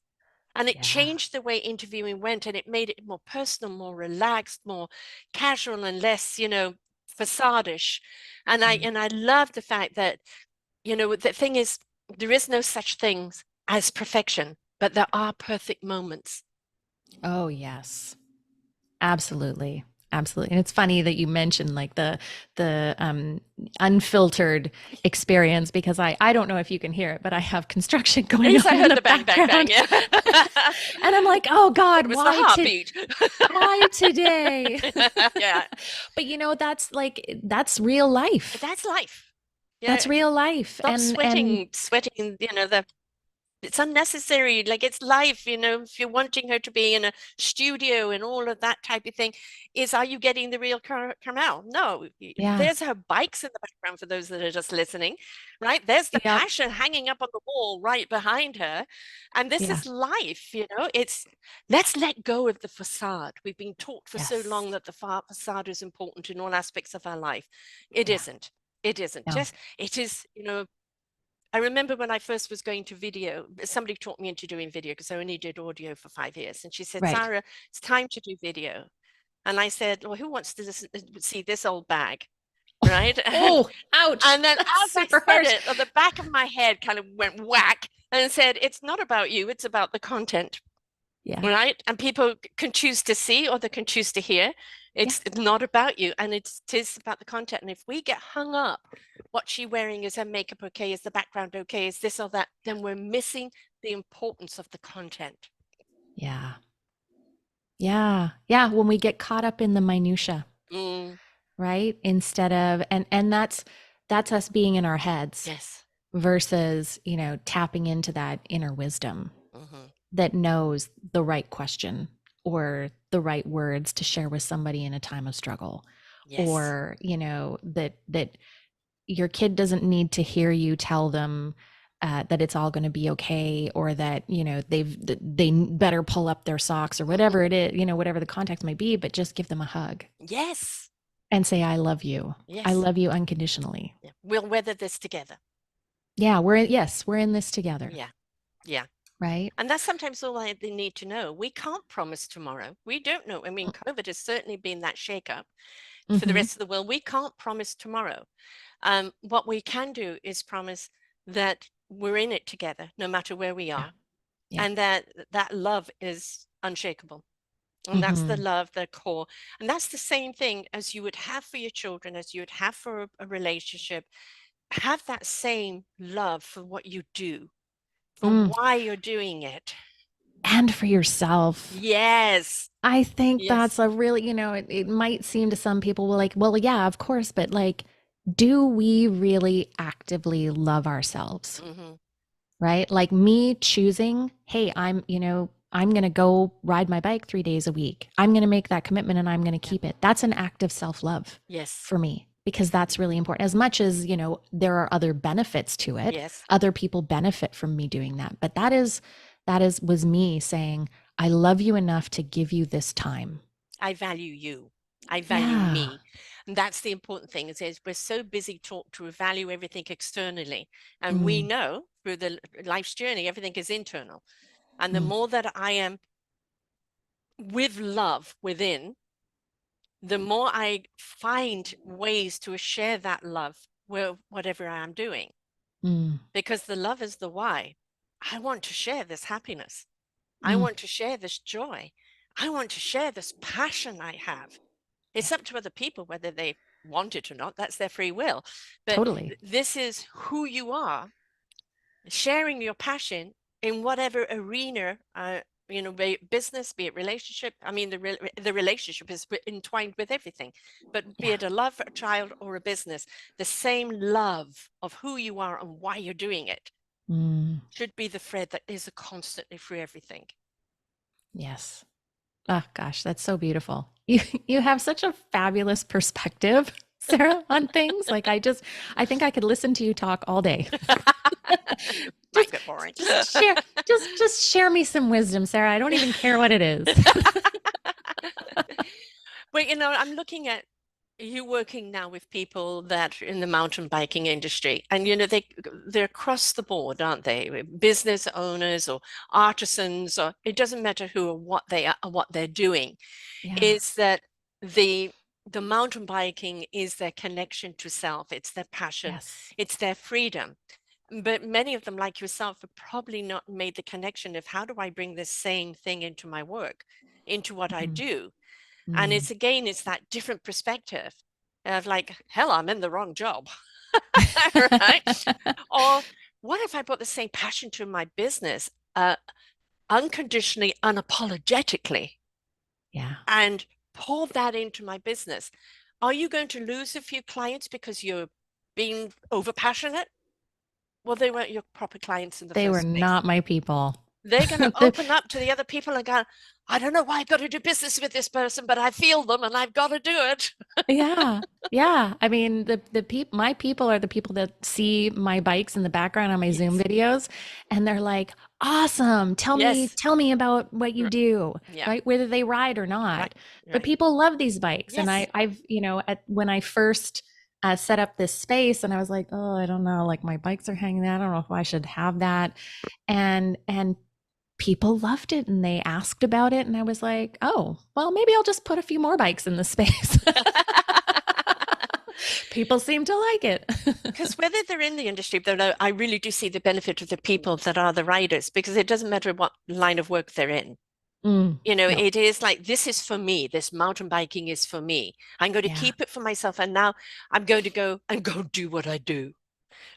And it Yeah. changed the way interviewing went, and it made it more personal, more relaxed, more casual, and less, facadish. Mm. And I love the fact that, the thing is, there is no such things as perfection, but there are perfect moments. Oh yes. Absolutely. Absolutely. And it's funny that you mentioned like the unfiltered experience because I don't know if you can hear it, but I have construction going Yes, I on in heard the the bang, bang, bang. background. Yeah. And I'm like, "Oh It God, was the heartbeat. why today?" Yeah, But that's real life. that's life. That's Yeah, real life. stop sweating, it's unnecessary. Like it's life, if you're wanting her to be in a studio and all of that type of thing, are you getting the real Carmel? No, Yeah. there's her bikes in the background for those that are just listening, right? There's the Yep. passion hanging up on the wall right behind her. And this Yeah. is life, it's let's let go of the facade. We've been taught for so Yes. long that the facade is important in all aspects of our life. It Yeah. isn't. It isn't. No. Just it is, I remember when I first was going to video, somebody taught me into doing video because I only did audio for 5 years. And she said, Right. Sarah, it's time to do video. And I said, well, who wants to see this old bag? right? Oh, ouch. And then That's as I super said harsh. it, the back of my head kind of went whack and said, it's not about you, it's about the content, Yeah. right? And people can choose to see or they can choose to hear. Yeah. It's not about you, and it is about the content. And if we get hung up, what's she wearing? Is her makeup okay? Is the background okay? Is this or that? Then we're missing the importance of the content. Yeah. Yeah. Yeah. When we get caught up in the minutia, Mm, right? Instead of and that's us being in our heads yes. versus, tapping into that inner wisdom Mm-hmm. that knows the right question or the right words to share with somebody in a time of struggle, Yes. or that your kid doesn't need to hear you tell them that it's all going to be okay, or that they better pull up their socks, or Mm-hmm. whatever it is, whatever the context may be, but just give them a hug Yes. and say, I love you. I Yes. love you unconditionally. Yeah. We'll weather this together. Yeah, yes, we're in this together, Yeah. Yeah. right? And that's sometimes all they need to know. We can't promise tomorrow. We don't know. I mean, COVID has certainly been that shakeup for the Mm-hmm. rest of the world. We can't promise tomorrow. What we can do is promise that we're in it together, no matter where we Yeah. are, Yeah. and that love is unshakable. And that's the Mm-hmm. love, the core. And that's the same thing as you would have for your children, as you would have for a relationship. Have that same love for what you do, for Mm. why you're doing it. And for yourself. Yes. I think Yes. that's a really, it might seem to some people like, well, yeah, of course, but like, do we really actively love ourselves? Mm-hmm. Right? Like me choosing, hey, I'm going to go ride my bike 3 days a week. I'm going to make that commitment and I'm going to Yeah. keep it. That's an act of self love Yes. for me, because that's really important. As much as, there are other benefits to it, Yes. other people benefit from me doing that. But was me saying, I love you enough to give you this time. I value you. I value Yeah. me. And that's the important thing is we're so busy taught to value everything externally. And we Mm, know through the life's journey, everything is internal. And the mm, more that I am with love within, the more I find ways to share that love with whatever I am doing. mm, Because the love is the why. I want to share this happiness. I mm. want to share this joy. I want to share this passion I have. It's Yeah, up to other people whether they want it or not. That's their free will. But totally. this is who you are, sharing your passion in whatever arena, be it business, be it relationship. I mean, the relationship is entwined with everything, but be Yeah. it a love, a child, or a business, the same love of who you are and why you're doing it Mm, should be the thread that is constantly through everything. yes. Oh gosh, that's so beautiful. You have such a fabulous perspective, Sarah, on things. Like I think I could listen to you talk all day. Might just get boring. just share me some wisdom, Sarah. I don't even care what it is. Well, I'm looking at you working now with people that are in the mountain biking industry, and they're across the board, aren't they? Business owners or artisans, or it doesn't matter who or what they are, or what they're doing. Yeah. Is that the the mountain biking is their connection to self, it's their passion, Yes. it's their freedom. But many of them, like yourself, have probably not made the connection of how do I bring this same thing into my work, into what I Mm, do? And mm. it's that different perspective of like, hell, I'm in the wrong job, right? Or what if I brought the same passion to my business, unconditionally, unapologetically, Yeah. and pour that into my business? Are you going to lose a few clients because you're being over passionate? Well, they weren't your proper clients in the They were first place. not my people. They're going to The- open up to the other people and go, I don't know why I've got to do business with this person, but I feel them and I've got to do it. Yeah. Yeah. I mean, my people are the people that see my bikes in the background on my Zoom Yes. videos, and they're like, "Awesome. Yes. Tell me about what you do." Yeah. Right? Whether they ride or Right. not. But Right. people love these bikes. And Yes. when I first set up this space, and I was like, "Oh, I don't know, like my bikes are hanging there. I don't know if I should have that." And people loved it and they asked about it, and I was like, "Oh, well, maybe I'll just put a few more bikes in the space." People seem to like it. Because whether they're in the industry, though, I really do see the benefit of the people that are the riders because it doesn't matter what line of work they're in. No. It is like, this is for me. This mountain biking is for me. I'm going to Yeah. keep it for myself. And now I'm going to go and go do what I do.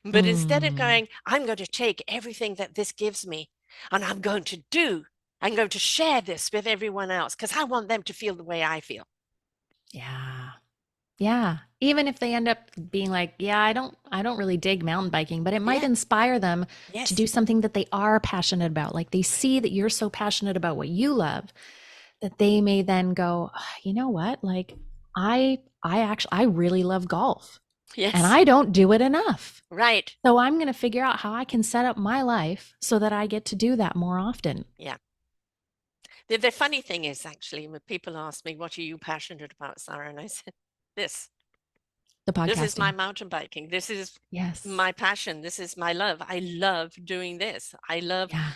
But instead of Mm, going, I'm going to take everything that this gives me and I'm going to share this with everyone else because I want them to feel the way I feel. yeah. Yeah. Even if they end up being like, yeah, I don't really dig mountain biking, but it might Yeah. inspire them to Yes. do something that they are passionate about. Like they see that you're so passionate about what you love that they may then go, "Ah, you know what? Like I really love golf and Yes. I don't do it enough. Right. So I'm going to figure out how I can set up my life so that I get to do that more often." Yeah. The funny thing is actually when people ask me, what are you passionate about, Sarah? And I said, this. The This is my podcasting. mountain biking. This is Yes. my passion. This is my love. I love doing this. I love Yeah.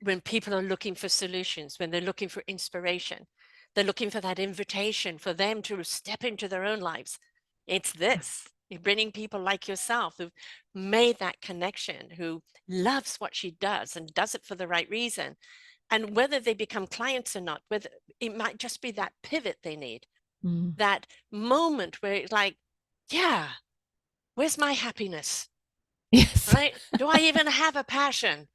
when people are looking for solutions, when they're looking for inspiration, they're looking for that invitation for them to step into their own lives. It's this. You're bringing people like yourself who've made that connection, who loves what she does and does it for the right reason. And whether they become clients or not, whether it might just be that pivot they need, Mm. that moment where it's like, yeah, where's my happiness? Yes. Right? Do I even have a passion?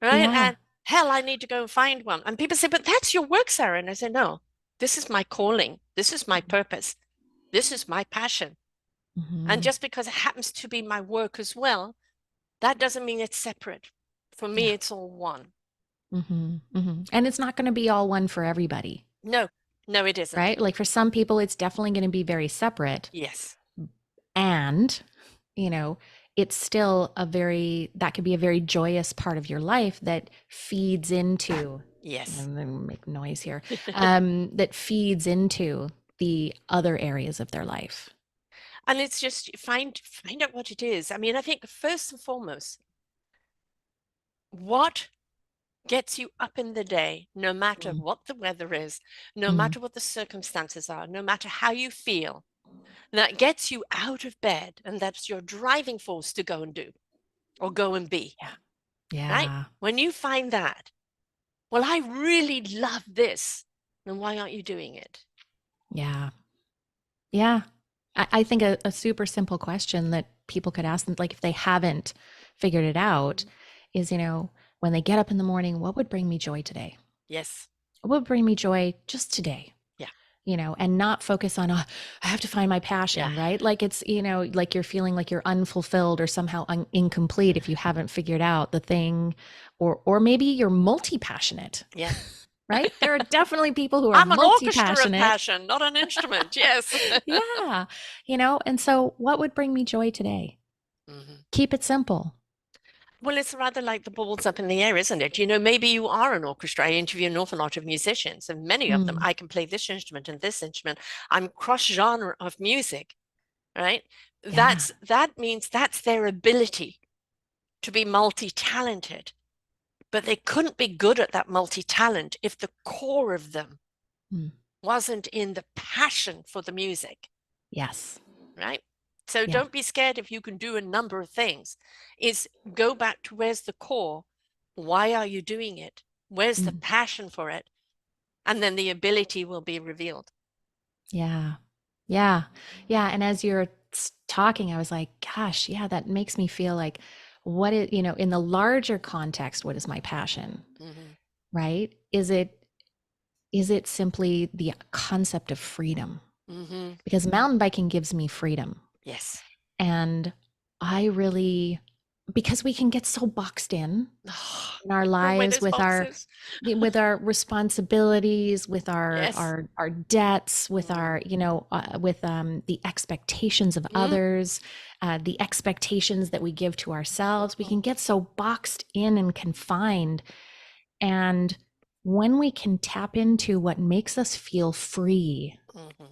Right? Yeah. And hell, I need to go and find one. And people say, but that's your work, Sarah. And I say, no, this is my calling. This is my purpose. This is my passion. And Hmm. just because it happens to be my work as well, that doesn't mean it's separate. For me, Yeah. it's all one. And it's not going to be all one for everybody, No, no, it isn't. right? Like for some people, it's definitely going to be very separate. Yes, And, you know, it's still that could be a very joyous part of your life that feeds into, yes. and then make noise here, that feeds into the other areas of their life. And it's just find out what it is. I mean, I think first and foremost, what gets you up in the day, no matter Mm, what the weather is, no mm, matter what the circumstances are, no matter how you feel, that gets you out of bed and that's your driving force to go and do or go and be, yeah. right? Yeah. When you find that, well, I really love this, then why aren't you doing it? Yeah. Yeah. I think a super simple question that people could ask them, like if they haven't figured it out, is, when they get up in the morning, what would bring me joy today? Yes. What would bring me joy just today? Yeah. And not focus on, I have to find my Yeah. passion, right? Like it's, like you're feeling like you're unfulfilled or somehow incomplete if you haven't figured out the thing, or maybe you're multi-passionate, Yeah. right? There are definitely people who are I'm an orchestra of multi-passionate. passion, not an instrument. Yes. Yeah. And so what would bring me joy today? Mhm. Keep it simple. Well, it's rather like the balls up in the air, isn't it? Maybe you are an orchestra. I interview an awful lot of musicians, and many of them, Mm, I can play this instrument and this instrument. I'm cross-genre of music, right? yeah. That means that's their ability to be multi-talented. But they couldn't be good at that multi-talent if the core of them Mm, wasn't in the passion for the music, yes. right? So Yeah. don't be scared if you can do a number of things. Is go back to where's the core? Why are you doing it? Where's the Mm, passion for it? And then the ability will be revealed. yeah. Yeah. Yeah. And as you're talking, I was like, gosh, yeah, that makes me feel like in the larger context, what is my passion? Mm-hmm. Right? Is it simply the concept of freedom? Mm-hmm. Because mountain biking gives me freedom. Yes. And I really, because we can get so boxed Oh, in our throw away lives those with our boxes. responsibilities, with our Yes. our debts, with Mm-hmm. our with the expectations of others, the expectations that we give to ourselves. We can get so boxed in and confined. And when we can tap into what makes us feel free, Mm-hmm.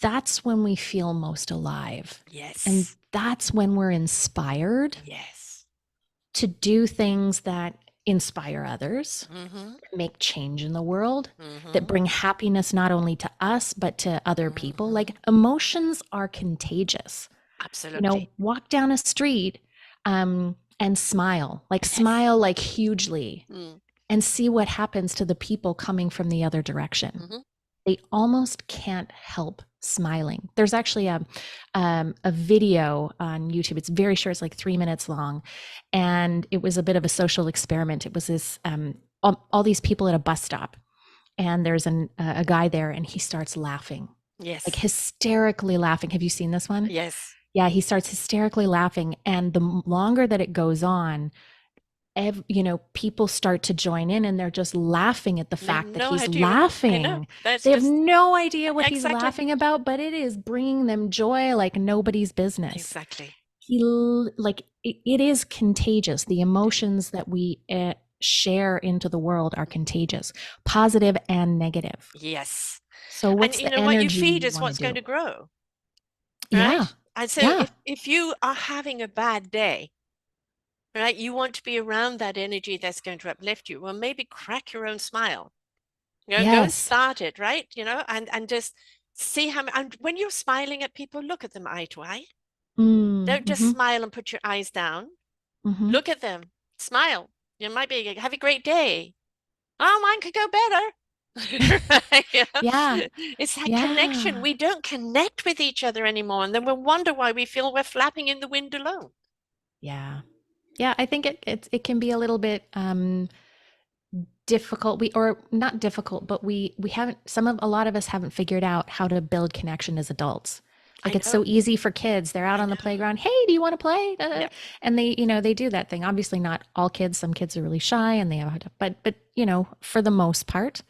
that's when we feel most alive. And Yes. that's when we're inspired Yes. to do things that inspire others, Mm-hmm. make change in the world, that Mm-hmm. bring happiness not only to us, but to other people. Mm-hmm. Like emotions are contagious. You know, Absolutely. walk down a street and Yes. smile like hugely, Mm. and see what happens to the people coming from the other direction. Mm-hmm. They almost can't help smiling. There's actually a video on YouTube. It's very short. It's like 3 minutes long, and it was a bit of a social experiment. It was this all these people at a bus stop, and there's a guy there, and he starts laughing, like Yes. hysterically laughing. Have you seen this one? Yes. Yeah, he starts hysterically laughing, and the longer that it goes on, people start to join in, and they're just laughing at the They have fact that no he's idea. I know. laughing. That's They have just no idea what he's exactly. laughing about, but it is bringing them joy like nobody's business. Exactly. Like it is contagious. The emotions that we share into the world are contagious, positive and negative. Yes. So And what's you the know what you energy feed you is want to what's going do? to grow, Yeah. right? And so Yeah. if you are having a bad day, right, you want to be around that energy that's going to uplift you. Well, maybe crack your own smile. Go and Yes. start it, right? And just see how. And when you're smiling at people, look at them eye to eye. Don't just Mm-hmm. smile and put your eyes down. Mm-hmm. Look at them, smile. You might be have a great day. Oh, mine could go better. You know? Yeah. It's that connection. Yeah. We don't connect with each other anymore, and then we wonder why we feel we're flapping in the wind alone. Yeah. Yeah, I think it can be a little bit difficult. We or not difficult, but we haven't a lot of us haven't figured out how to build connection as adults. I Like it's so know. easy for kids. They're out I on the know. playground. Hey, do you want to play? Yeah. And they do that thing. Obviously not all kids. Some kids are really shy and they have but for the most part,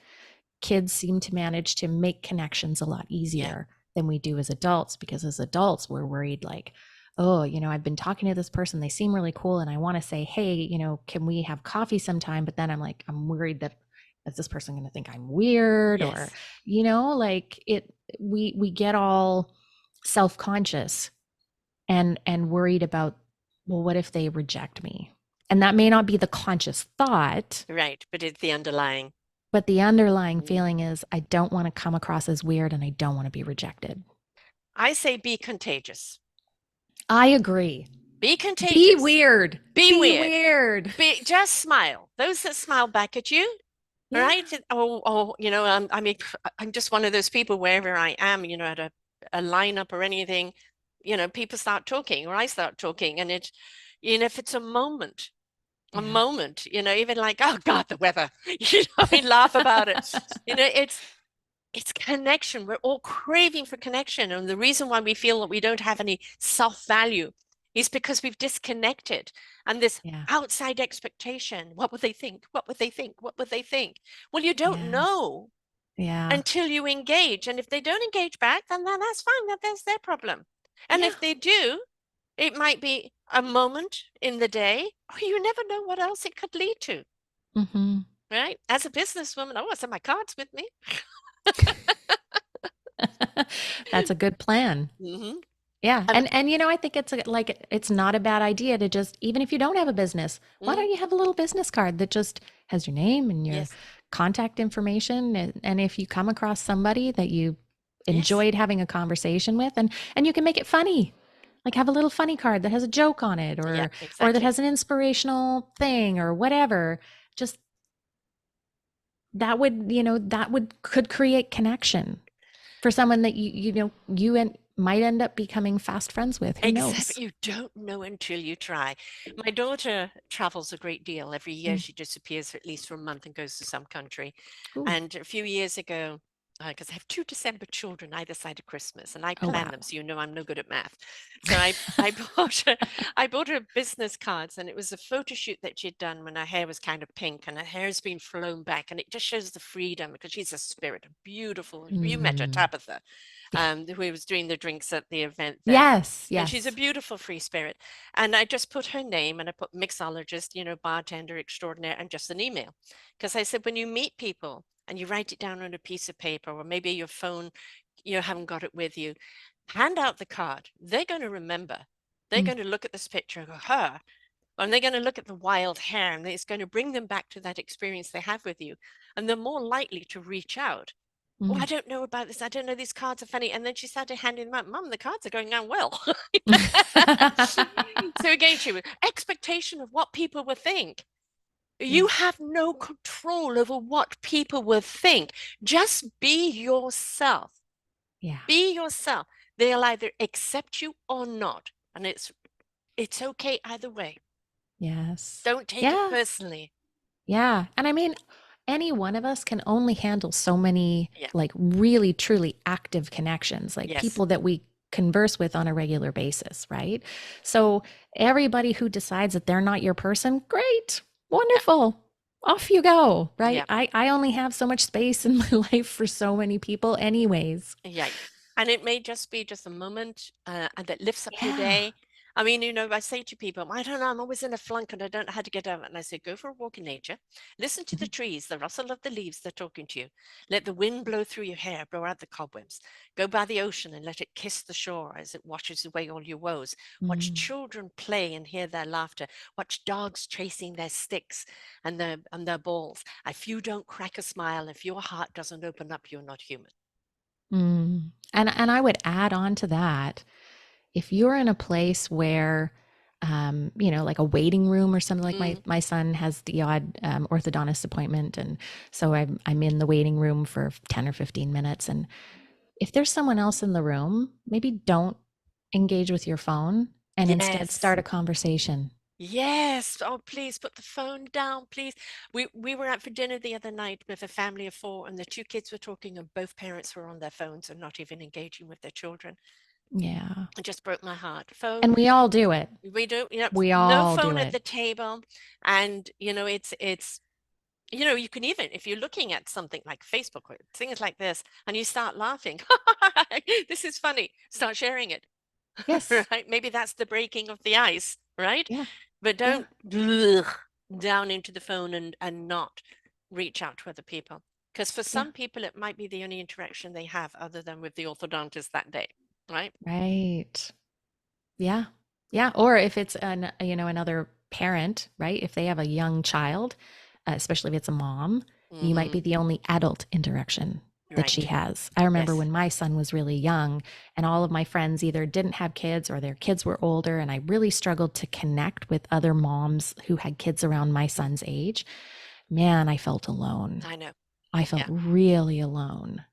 kids seem to manage to make connections a lot Yeah. easier than we do as adults, because as adults we're worried like, oh, I've been talking to this person, they seem really cool, and I want to say, hey, can we have coffee sometime, but then I'm worried that is this person going to think I'm weird, or Yes. like it we get all self-conscious and worried about, well, what if they reject me? And that may not be the conscious thought, Right. But it's the underlying. but the underlying Mm. feeling is, I don't want to come across as weird and I don't want to be rejected. I say be contagious. I agree. Be Be contagious. weird. Be Be weird. weird. Just smile. Those that smile back at you, Yeah. right? I mean, I'm just one of those people wherever I am, at a lineup or anything, people start talking or I start talking, and if it's a Yeah. moment, even like, oh God, the weather, we laugh about it. It's connection. We're all craving for connection. And the reason why we feel that we don't have any self-value is because we've disconnected. And this Yeah. outside expectation, what would they think? What would they think? What would they think? Well, you don't Yeah. know Yeah. until you engage. And if they don't engage back, then that's fine. That's their problem. And Yeah. if they do, it might be a moment in the day, or you never know what else it could lead to. Hmm. Right? As a businesswoman, I always have my cards with me. That's a good plan. Mm-hmm. Yeah. Um, And I think it's not a bad idea to just, even if you don't have a business, why mm, don't you have a little business card that just has your name and your yes. contact information, and if you come across somebody that you Yes. enjoyed having a conversation with, and you can make it funny. Like have a little funny card that has a joke on it, Yeah, or that exactly. has an inspirational thing or whatever. Just that would could create connection for someone that might end up becoming fast friends with. Who Except knows? you don't know until you try. My daughter travels a great deal. Every year Mm. she disappears for at least for a month and goes to some country. Ooh. And a few years ago, because I have two December children either side of Christmas, and I Oh plan wow. them, so I'm no good at math. So I bought her business cards, and it was a photo shoot that she'd done when her hair was kind of pink, and her hair's been flown back, and it just shows the freedom because she's a spirit, a beautiful. You met her, Mm. Tabitha, Yeah. who was doing the drinks at the event there. Yes. And she's a Yes. beautiful free spirit. And I just put her name and I put mixologist, bartender extraordinaire, and just an email. Because I said, when you meet people and you write it down on a piece of paper, or maybe your phone, you haven't got it with you, hand out the card. They're going to remember. They're Mm. going to look at this picture and go, her. And they're going to look at the wild hair and it's going to bring them back to that experience they have with you. And they're more likely to reach out. Oh, I Mm. don't know about this. I don't know. These cards are funny. And then she started handing them out. Mum, the cards are going down well. So again, she was expectation of what people will think. You Yeah. have no control over what people will think. Just be yourself. Yeah. Be yourself. They'll either accept you or not. And it's okay either way. Yes. Don't take it Yeah. personally. Yeah. And I mean, any one of us can only handle so many, Yeah. like, really, truly active connections, like Yes. people that we converse with on a regular basis, right? So, everybody who decides that they're not your person, great, Yeah. wonderful. Off you go, right? Yeah. I only have so much space in my life for so many people, anyways. Yeah. And it may just be just a moment and that lifts up your Yeah. day. I mean, I say to people, I don't know, I'm always in a flunk and I don't know how to get out. And I say, go for a walk in nature. Listen to the Mhm. trees, the rustle of the leaves, they're talking to you. Let the wind blow through your hair, blow out the cobwebs. Go by the ocean and let it kiss the shore as it washes away all your woes. Watch Mm, children play and hear their laughter. Watch dogs chasing their sticks and their balls. If you don't crack a smile, if your heart doesn't open up, you're not human. mm. And I would add on to that, if you're in a place where, like a waiting room or something, like my Mm, my son has the odd orthodontist appointment, and so I'm in the waiting room for 10 or 15 minutes, and if there's someone else in the room, maybe don't engage with your phone and instead yes. start a conversation. Yes. Oh, please put the phone down, please. We were out for dinner the other night with a family of four, and the two kids were talking, and both parents were on their phones and not even engaging with their children. Yeah. It just broke my heart. Phone, And we all do it. we don't, We no all do phone at it. the table, and it's you can even if you're looking at something like Facebook or things like this, and you start laughing, this is funny. Start sharing it. Yes. Right? Maybe that's the breaking of the ice, right? Yeah. But Yeah. don't down into the phone and not reach out to other people. Because for Yeah. some people, it might be the only interaction they have other than with the orthodontist that day, right? Right. Yeah. Yeah. Or if it's another parent, right? If they have a young child, especially if it's a mom, you might Mm-hmm. be the only adult interaction that she Right. has. I remember Yes. when my son was really young and all of my friends either didn't have kids or their kids were older. And I really struggled to connect with other moms who had kids around my son's age. Man, I felt alone. I know. I felt Yeah. really alone.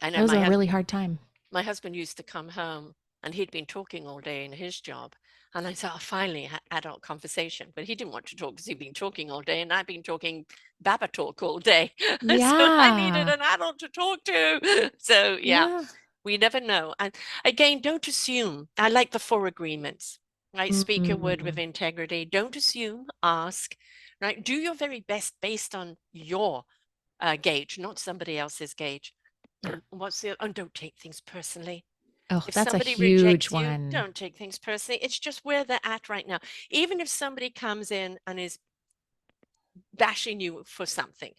I It know was a really hard time. my husband used to come home and he'd been talking all day in his job. And I thought, finally, adult conversation. But he didn't want to talk because he'd been talking all day and I've been talking Baba talk all day. So I needed Yeah. an adult to talk to. So, yeah, Yeah. we never know. And again, don't assume. I like the four agreements, right? Speak your word with Mm, integrity. Don't assume, ask, right? Do your very best based on your gauge, not somebody else's gauge. yeah. What's the, and don't take things personally. Oh, If that's a somebody huge rejects you, one. don't take things personally. It's just where they're at right now. Even if somebody comes in and is bashing you for something,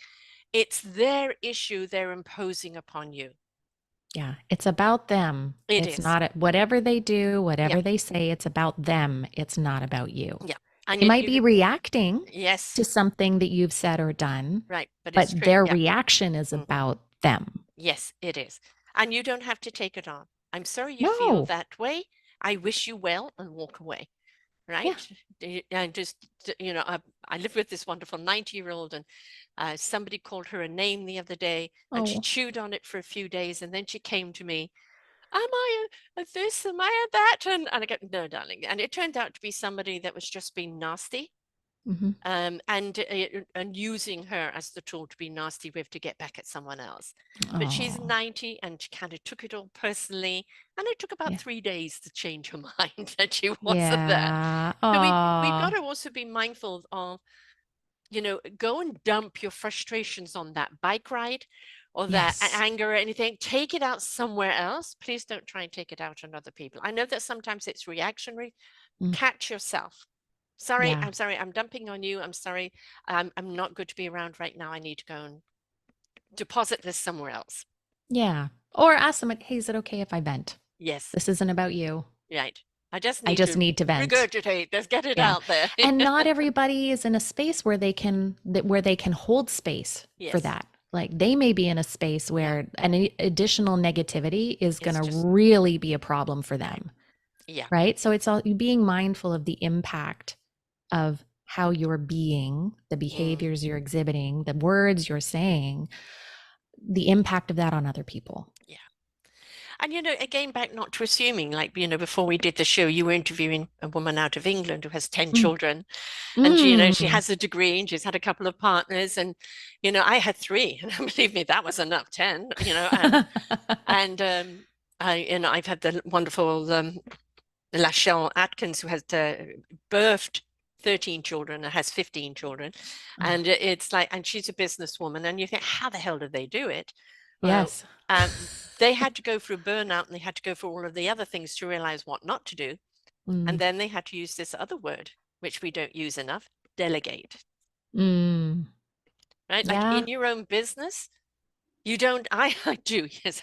it's their issue they're imposing upon you. Yeah, it's about them. It It's is. not whatever they do, Yeah. whatever they say, it's about them. It's not about you. Yeah. And They might be reacting yes, to something that you've said or done, right. But it's but true. their Yeah. reaction is Mhm. about them. Yes, it is. And you don't have to take it on. I'm sorry you feel No. that way. I wish you well and walk away. Yeah. Right? And just, I live with this wonderful 90-year-old, and somebody called her a name the other day, and she Oh. chewed on it for a few days, and then she came to me, am I a this, am I a that? And I go, no, darling. And it turned out to be somebody that was just being nasty. Hmm. And using her as the tool to be nasty with to get back at someone else. But she's Oh. 90 and she kind of took it all personally. And it took about Yeah. 3 days to change her mind that she wasn't that. Yeah. So we've got Oh. to also be mindful of, go and dump your frustrations on that bike ride or that Yes. anger or anything. Take it out somewhere else. Please don't try and take it out on other people. I know that sometimes it's reactionary. Mm, Catch yourself. Sorry, yeah. I'm sorry, I'm dumping on you. I'm sorry. I'm not good to be around right now. I need to go and deposit this somewhere else. Yeah. Or ask someone, hey, is it okay if I vent? Yes, This isn't about you. right. I just I need just to need to vent. regurgitate. Let's get it Yeah. out there. And not everybody is in a space where they can hold space for Yes. that. Like they may be in a space Yeah. where an additional negativity is going It's to just really be a problem for right. them, Yeah. right? So it's all you being mindful of the impact of how you're being, the Mm. behaviors you're exhibiting, the words you're saying, the impact of that on other people. Yeah. And again, back not to assuming, like, before we did the show, you were interviewing a woman out of England who has 10 Mm. children. And she Mm. has a degree and she's had a couple of partners. And, I had three. And believe me, that was enough, 10, and I've had the wonderful Lachelle Atkins who has birthed 13 children and has 15 children. Oh, And it's like, and she's a businesswoman. And you think, how the hell do they do it? Well, yes. they had to go through burnout and they had to go through all of the other things to realize what not to do. And Mm. then they had to use this other word, which we don't use enough, delegate, Mm. right? Like Yeah. in your own business, you don't, I do, yes,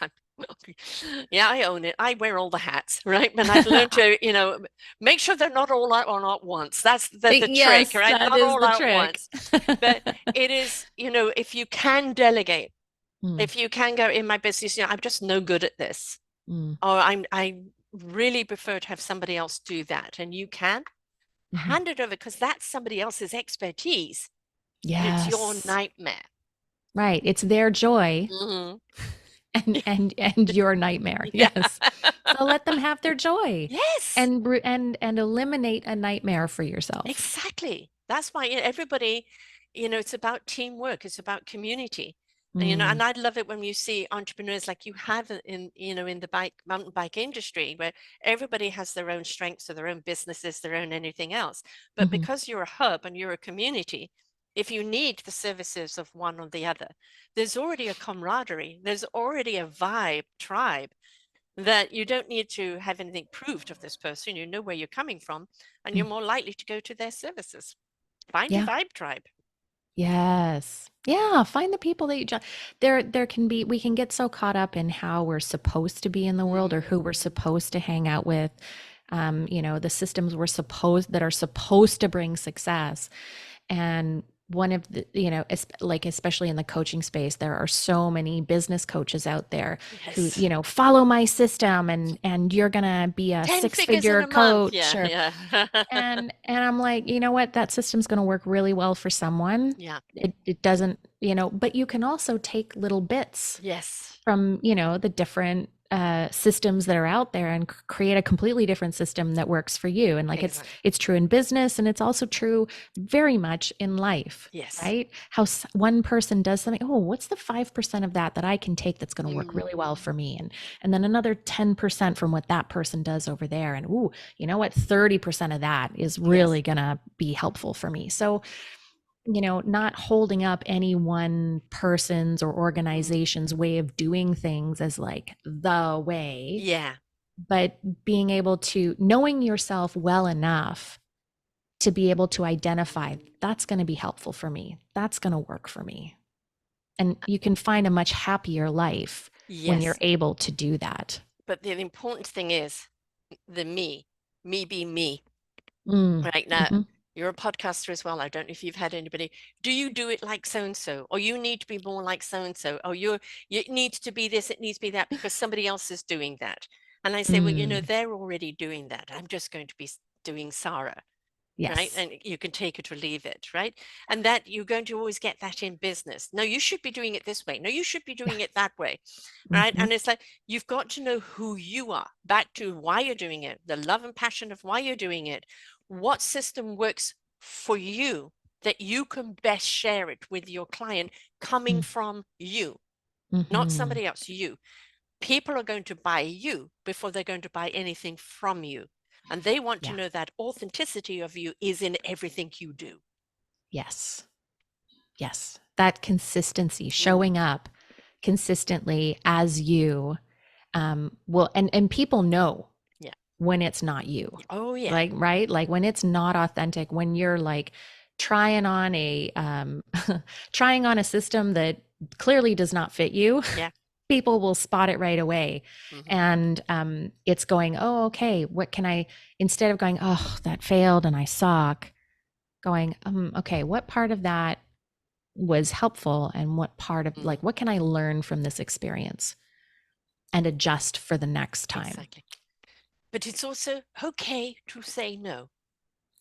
yeah, I own it. I wear all the hats, right? But I've learned to, make sure they're not all out on at once. That's the trick, Yes, right? that Not is all the out trick. once. But it is, if you can delegate, Mm. if you can go in my business, I'm just no good at this. Mm. Or I really prefer to have somebody else do that. And you can Mhm. hand it over because that's somebody else's expertise and it's your Yes. nightmare. Right. It's their joy Hmm. and your nightmare. Yeah. Yes. So let them have their joy Yes. and eliminate a nightmare for yourself. Exactly. That's why everybody, it's about teamwork, it's about community. And Mm. I love it when you see entrepreneurs like you have in the mountain bike industry where everybody has their own strengths or their own businesses, their own anything else. But Mhm. because you're a hub and you're a community, if you need the services of one or the other, there's already a camaraderie, there's already a vibe, tribe that you don't need to have anything proved of this person. You know where you're coming from, and Mm. you're more likely to go to their services. Find your Yeah. vibe tribe. Yes. Yeah, find the people that you just there can be we can get so caught up in how we're supposed to be in the world or Mm, who we're supposed to hang out with. The systems that are supposed to bring success. And one of the, like especially in the coaching space, there are so many business coaches out there who, yes. follow my system and you're gonna be a 10 figures in six-figure a month. coach Yeah, or yeah. and I'm like, you know what? That system's going to work really well for someone. Yeah. It doesn't, but you can also take little bits Yes. from, the different systems that are out there and create a completely different system that works for you. And like Exactly. it's true in business and it's also true very much in life. Yes. Right? How one person does something, oh, what's the 5% of that I can take that's going to work really well Mm, for me? And then another 10% from what that person does over there. And ooh, you know what? 30% of that is yes. really going to be helpful for me. So, not holding up any one person's or Mm, organization's way of doing things as like the way, yeah. but being able to knowing yourself well enough to be able to identify that's going to be helpful for me. That's going to work for me. And you can find a much happier life when you're Yes. able to do that. But the important thing is the me be me. Mm. Right now, Hmm. you're a podcaster as well. I don't know if you've had anybody. Do you do it like so and so, or you need to be more like so and so, or it needs to be this, it needs to be that because somebody else is doing that. And I say, well, Mm. they're already doing that. I'm just going to be doing Sarah, right? Yes. And you can take it or leave it, right? And that you're going to always get that in business. No, you should be doing it this way. No, you should be Yeah. doing it that way, right? Hmm. And it's like you've got to know who you are, back to why you're doing it, the love and passion of why you're doing it, what system works for you that you can best share it with your client coming from you, not Hmm. somebody else, you. People are going to buy you before they're going to buy anything from you. And they want to Yeah. know that authenticity of you is in everything you do. Yes. Yes. That consistency, Mm, showing up consistently as you, will, and people know yeah. when it's not you. Oh, yeah. Like, right? Like when it's not authentic, when you're like trying on a trying on a system that clearly does not fit you. Yeah. people will spot it right away. Mhm. And it's going, oh, okay, what can I, instead of going, oh, that failed and I suck, going, okay, what part of that was helpful and what part of, Mm. like, what can I learn from this experience and adjust for the next time? Exactly. But it's also okay to say no.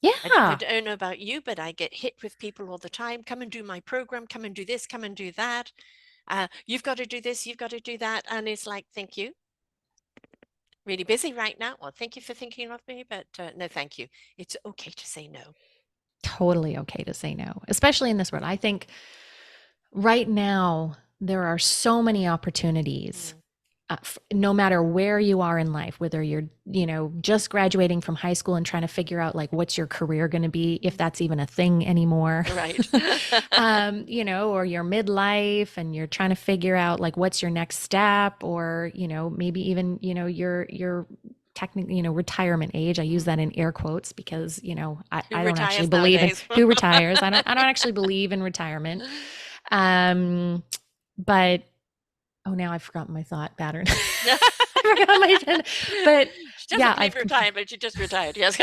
I Yeah, don't know about you, but I get hit with people all the time. Come and do my program. Come and do this. Come and do that. You've got to do this. You've got to do that. And it's like, thank you. Really busy right now. Well, thank you for thinking of me, but no, thank you. It's okay to say no. totally okay to say no, especially in this world. I think right now there are so many opportunities, Mm. no matter where you are in life, whether you're, just graduating from high school and trying to figure out like what's your career going to be, if that's even a thing anymore, Right. or you're midlife and you're trying to figure out like what's your next step, or, maybe even, your technically, retirement age. I use that in air quotes because, Who I don't actually retires believe in nowadays? who retires. I don't actually believe in retirement. Um, but oh, now I've forgotten my thought pattern. I forgot my pen. But She doesn't yeah, believe in retirement, but she just retired. Yes.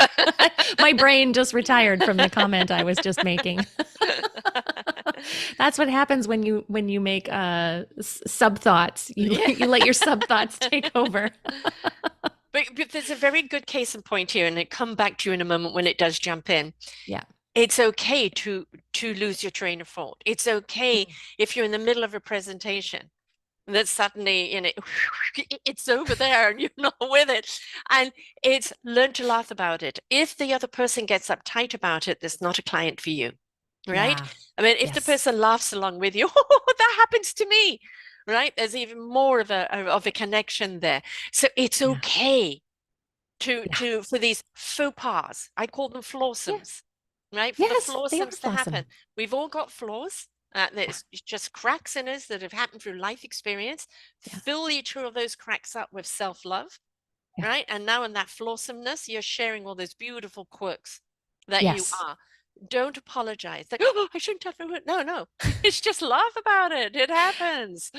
my brain just retired from the comment I was just making. That's what happens when you make sub thoughts. You Yeah. you let your sub thoughts take over. But there's a very good case in point here, and it come back to you in a moment when it does jump in. Yeah. It's okay to lose your train of thought. It's okay Mm. if you're in the middle of a presentation that suddenly, it's over there and you're not with it. And it's learn to laugh about it. If the other person gets uptight about it, there's not a client for you, right? Yeah. I mean, if the Yes. person laughs along with you, oh, that happens to me, right? There's even more of a connection there. So it's Yeah. okay Yeah. to for these faux pas. I call them Yeah. flawsomes, right? For the Yes, they are flawsomes to flossom. happen. We've all got flaws. Yeah. There's just cracks in us that have happened through life experience. Yeah. Fill each of those cracks up with self-love, Yeah. right? And now in that flawsomeness, you're sharing all those beautiful quirks that you Yes. are. Don't apologize. Like, oh, I shouldn't have. No, no. It's just laugh about it. It happens.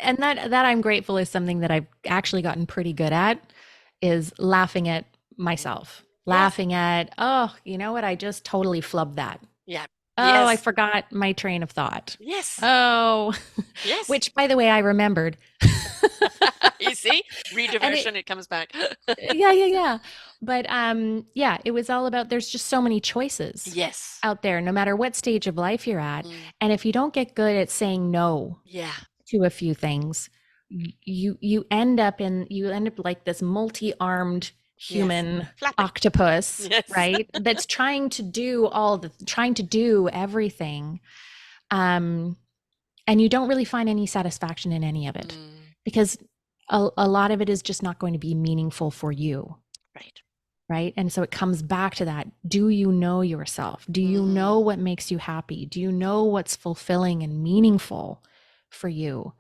And that I'm grateful is something that I've actually gotten pretty good at, is laughing at Mm. myself. Yes. Laughing at, oh, you know what? I just totally flubbed that. Yeah. Oh, I Yes. forgot my train of thought. Yes. Oh, Yes. which by the way, I remembered. You see, And rediversion, it comes back. yeah, yeah, yeah. But yeah, it was all about, there's just so many choices Yes. out there, no matter what stage of life you're at. Mm. And if you don't get good at saying no Yeah. to a few things, you end up like this multi-armed Yes. human Flapping. octopus, Yes. right? That's trying to do everything. Um, and you don't really find any satisfaction in any of it, Mm. because a lot of it is just not going to be meaningful for you, Right. right? And so it comes back to that. Do you know yourself? Do you know Hmm. what makes you happy? Do you know what's fulfilling and meaningful for you?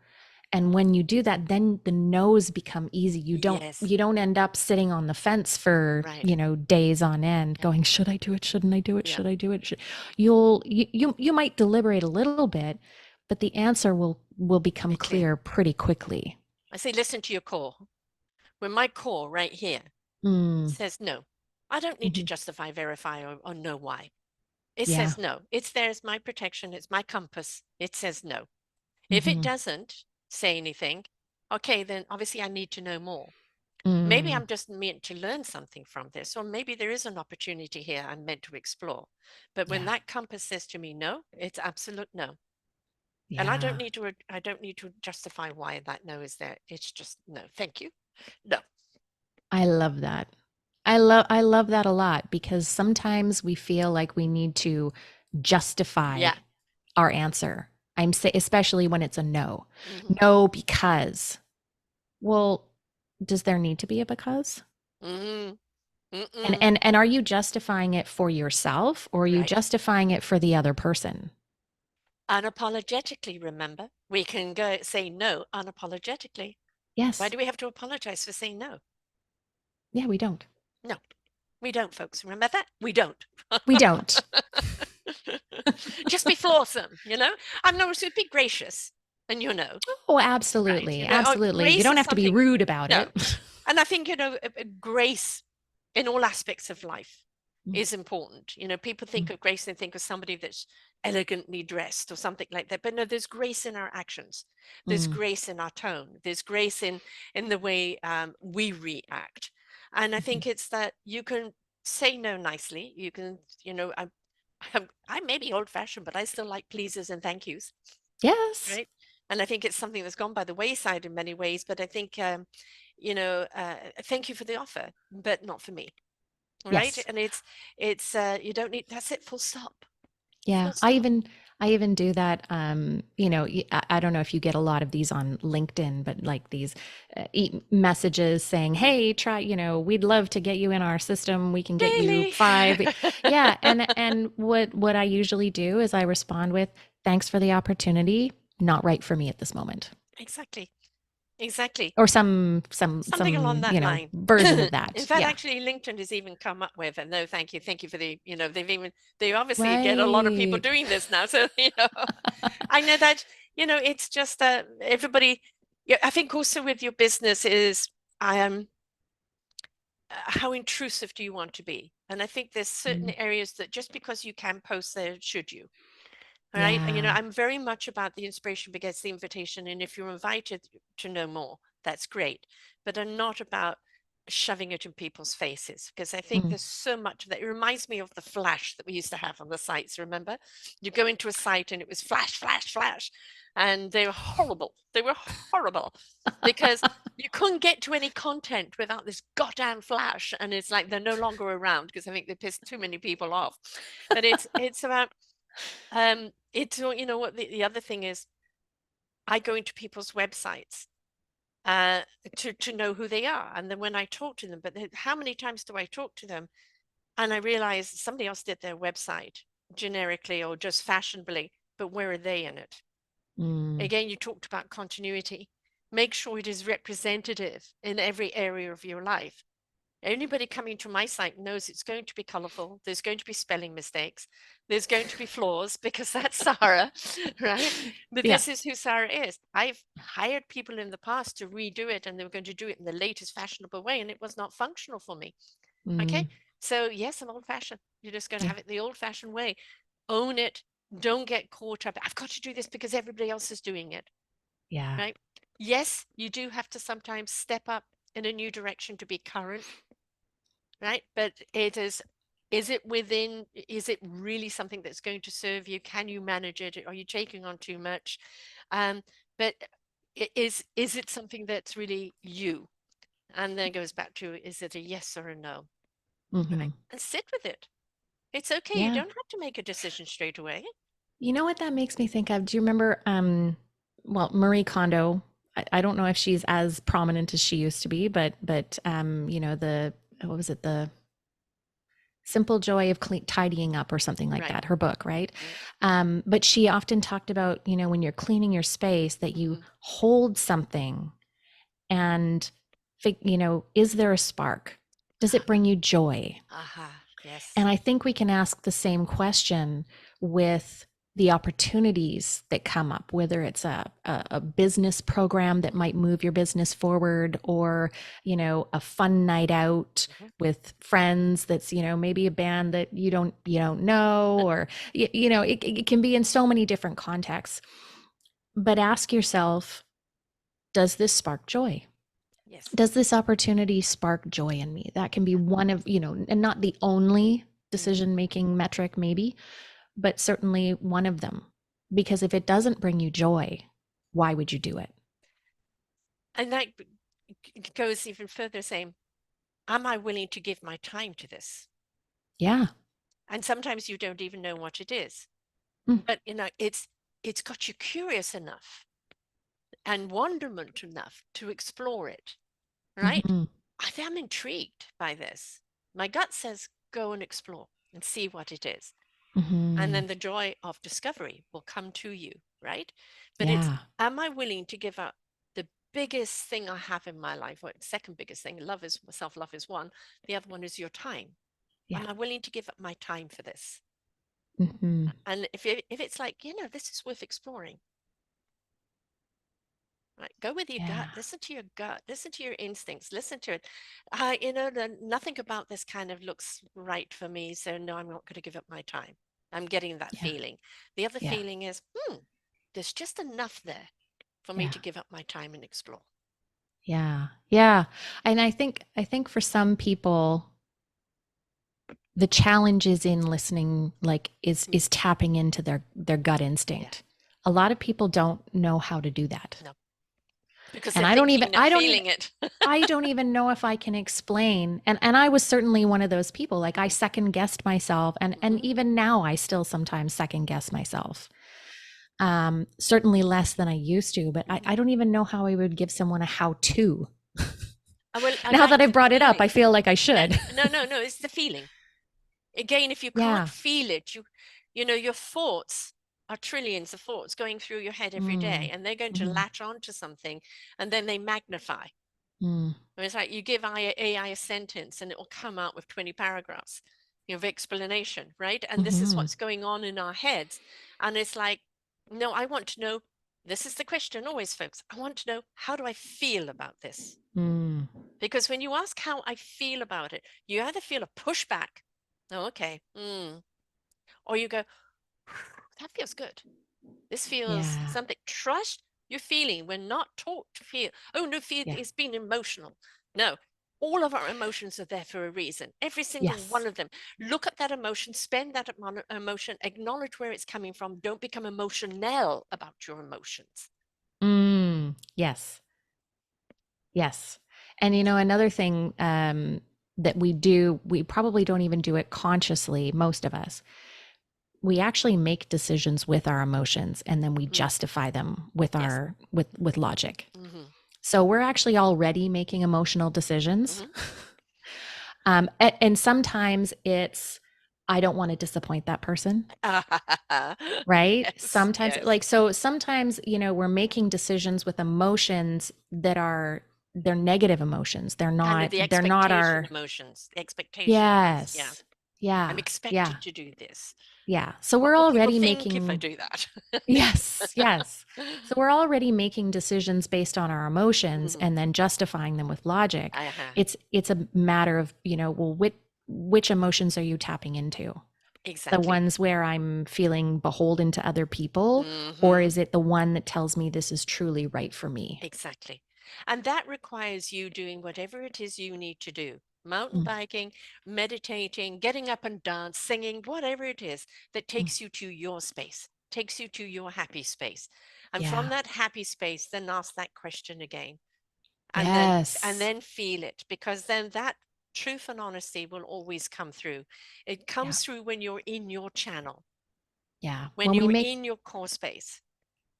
And when you do that, then the no's become easy. you don't Yes. you don't end up sitting on the fence for, Right. days on end Yeah. going, should I do it, shouldn't I do it, Yeah. should I do it, you might deliberate a little bit, but the answer will become Be clear. clear pretty quickly. I say, listen to your core. When my core right here Mm, says no, I don't need to mhm. justify, verify, or know why. It Yeah. says no. It's there as my protection. It's my compass. It says no. If it Hmm. doesn't say anything, okay, then obviously I need to know more. Maybe Mm, I'm just meant to learn something from this, or maybe there is an opportunity here I'm meant to explore. But when yeah. that compass says to me no, it's absolute no. And Yeah. I don't need to justify why that no is there. It's just no. Thank you. No. I love that. I love that a lot, because sometimes we feel like we need to justify Yeah. our answer. I'm say especially when it's a no. Mm-hmm. No, because. Well, does there need to be a because? Mm-hmm. And Mm-mm. and and are you justifying it for yourself, or are you Right. justifying it for the other person? Unapologetically, remember, we can go say no unapologetically. Why Yes. do we have to apologize for saying no? Yeah, we don't. No, we don't, folks. Remember that? We don't. We don't. Just be flawsome, you know? I'm not, be gracious. and you know, Oh, right? absolutely. Absolutely. You Grace don't is have to be something. rude about No, it. and I think grace in all aspects of life Mm, is important. People think mm, of grace and think of somebody that's elegantly dressed or something like that. But no, there's grace in our actions. There's mm, grace in our tone. There's grace in the way we react. And I mhm. think it's that you can say no nicely. You can, I may be old fashioned, but I still like pleases and thank yous, Yes. right? And I think it's something that's gone by the wayside in many ways. But I think, thank you for the offer, but not for me, right? Yes. And it's you don't need, that's it, full stop. Yeah, Full stop. I even do that. I don't know if you get a lot of these on LinkedIn, but like these messages saying, Mm. "Hey, try, we'd love to get you in our system. We can get you Daily. five." Yeah, and what I usually do is I respond with, "Thanks for the opportunity. Not right for me at this moment." Exactly. Exactly. Or some Something along that line. version of In that. fact, Yeah. actually, LinkedIn has even come up with, and no, thank you for the, they obviously get a lot of people Right. doing this now. So, I know that, it's just everybody, yeah, I think also with your business is, I am, how intrusive do you want to be? And I think there's certain Mm, areas that just because you can post there, should you? All right. And, yeah. I'm very much about the inspiration begets the invitation. And if you're invited to know more, that's great. But I'm not about shoving it in people's faces because I think Mm, there's so much of that. It reminds me of the flash that we used to have on the sites. Remember? You go into a site and it was flash, flash, flash. And they were horrible. They were horrible because you couldn't get to any content without this goddamn flash. And it's like they're no longer around because I think they pissed too many people off. But it's about it's what the other thing is, I go into people's websites uh to know who they are. And then when I talk to them, but how many times do I talk to them and I realize somebody else did their website generically or just fashionably, but where are they in it? mm, Again, you talked about continuity. Make sure it is representative in every area of your life. Anybody coming to my site knows it's going to be colorful. There's going to be spelling mistakes. There's going to be flaws because that's Sarah, right? But yeah. this is who Sarah is. I've hired people in the past to redo it and they were going to do it in the latest fashionable way and it was not functional for me. Okay. Mm, So, yes, I'm old fashioned. You're just going to yeah. have it the old fashioned way. Own it. Don't get caught up. I've got to do this because everybody else is doing it, Yeah. right? Yes, you do have to sometimes step up in a new direction to be current, right? But is it really something that's going to serve you? Can you manage it? Are you taking on too much? Um, but is it something that's really you? And then it goes back to, is it a yes or a no? Hmm. Right? And sit with it. It's okay. You Yeah. don't have to make a decision straight away. You know what that makes me think of? Do you remember well, Marie Kondo, I don't know if she's as prominent as she used to be, but the what was it, the Simple Joy of Tidying Up or something like Right. that, her book, right? Mm, But she often talked about, when you're cleaning your space, that you mhm. hold something and is there a spark? Does it bring you joy? Aha. Yes. And I think we can ask the same question with the opportunities that come up, whether it's a business program that might move your business forward, or, a fun night out Mhm. with friends that's, maybe a band that you don't know, or, it can be in so many different contexts. But ask yourself, does this spark joy? Yes. Does this opportunity spark joy in me? That can be one of, and not the only Mm. decision making metric, maybe, but certainly one of them. Because if it doesn't bring you joy, why would you do it? And that goes even further, saying, am I willing to give my time to this? Yeah. And sometimes you don't even know what it is. Mm, But it's got you curious enough and wonderment enough to explore it, right? mhm, I'm intrigued by this. My gut says go and explore and see what it is. And mhm. then the joy of discovery will come to you, right? But it's, Yeah. am I willing to give up the biggest thing I have in my life? Or second biggest thing, love is, self-love is one. The other one is your time. Yeah. Am I willing to give up my time for this? Mhm. And if it's like, this is worth exploring, Go with your Yeah. gut. Listen to your gut. Listen to your instincts. Listen to it. Nothing about this kind of looks right for me. So, no, I'm not going to give up my time. I'm getting that Yeah. feeling. The other Yeah. feeling is, there's just enough there for me Yeah. to give up my time and explore. Yeah. Yeah. And I think for some people the challenge is in listening, like Mm, is tapping into their gut yeah, instinct. A lot of people don't know how to do that. no, because And they're I don't even thinking, not feeling it. I don't even know if I can explain. And I was certainly one of those people. Like I Mhm, second guessed myself, and mhm, even now I still sometimes second guess myself. Certainly less than I used to, but I mhm. don't even know how I would give someone a how to. Well, I Now that like I the brought it up, feeling. I feel like I Yeah, should. no, no, no. It's the feeling. Again, if you can't Yeah. feel it, your thoughts are trillions of thoughts going through your head every day, Mm, and they're going to mm, latch on to something, and then they magnify. mm, It's like you give AI a sentence, and it will come out with 20 paragraphs, of explanation, right? And this is mhm, what's going on in our heads, and it's like, no, I want to know. This is the question always, folks. I want to know, how do I feel about this? mm, Because when you ask how I feel about it, you either feel a pushback, oh, okay, or you go, that feels good. This feels yeah, something. Trust your feeling. We're not taught to feel, oh, no, feel yeah, it's been emotional. No, all of our emotions are there for a reason. Every single one yes, of them. Look at that emotion, spend that emotion, acknowledge where it's coming from. Don't become emotional about your emotions. yes, yes. And another thing that we do, we probably don't even do it consciously, most of us. We actually make decisions with our emotions and then we Mm, justify them with yes. our with logic. Mm-hmm. So we're actually already making emotional decisions. Mm-hmm. And sometimes it's, I don't want to disappoint that person, right? Yes, Sometimes, yes. like, so sometimes, we're making decisions with emotions that are, they're negative emotions. Kind of the They're not expectation our, emotions. The expectation is, yeah, yes. I'm Yeah. Yeah. expected to do this. Yeah. So What we're will people already think if I making, do that? yes. Yes. So we're already making decisions based on our emotions Mhm. and then justifying them with logic. Uh-huh. It's a matter of, well, which emotions are you tapping into? The Exactly. ones where I'm feeling beholden to other people, or Hmm. is it the one that tells me this is truly right for me? Exactly. And that requires you doing whatever it is you need to do. Mountain Mm, biking, meditating, getting up and dance, singing, whatever it is that mm. takes you to your space, takes you to your happy space. And from Yeah. that happy space, then ask that question again. And Yes. then feel it, because then that truth and honesty will always come through. It Yeah. comes through when you're in your channel, Yeah. when you're in your core space.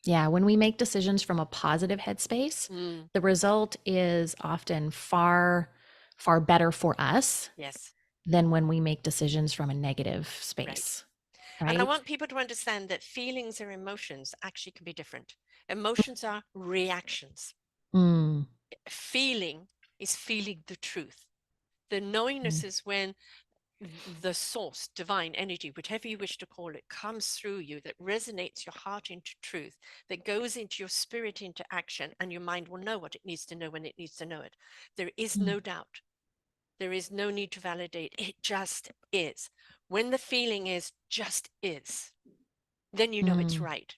When we make decisions from a positive headspace, Mm, the result is often far, far better for us yes, than when we make decisions from a negative right. space, And I right? want people to understand that feelings or emotions actually can be different. Emotions are reactions. Mm, Feeling is feeling the truth. The knowingness mm, is when the source, divine energy, whatever you wish to call it, comes through you, that resonates your heart into truth, that goes into your spirit into action, and your mind will know what it needs to know when it needs to know it. There is mm, no doubt. There is no need to validate. It just is. When the feeling is just is, then you know it's mm. right.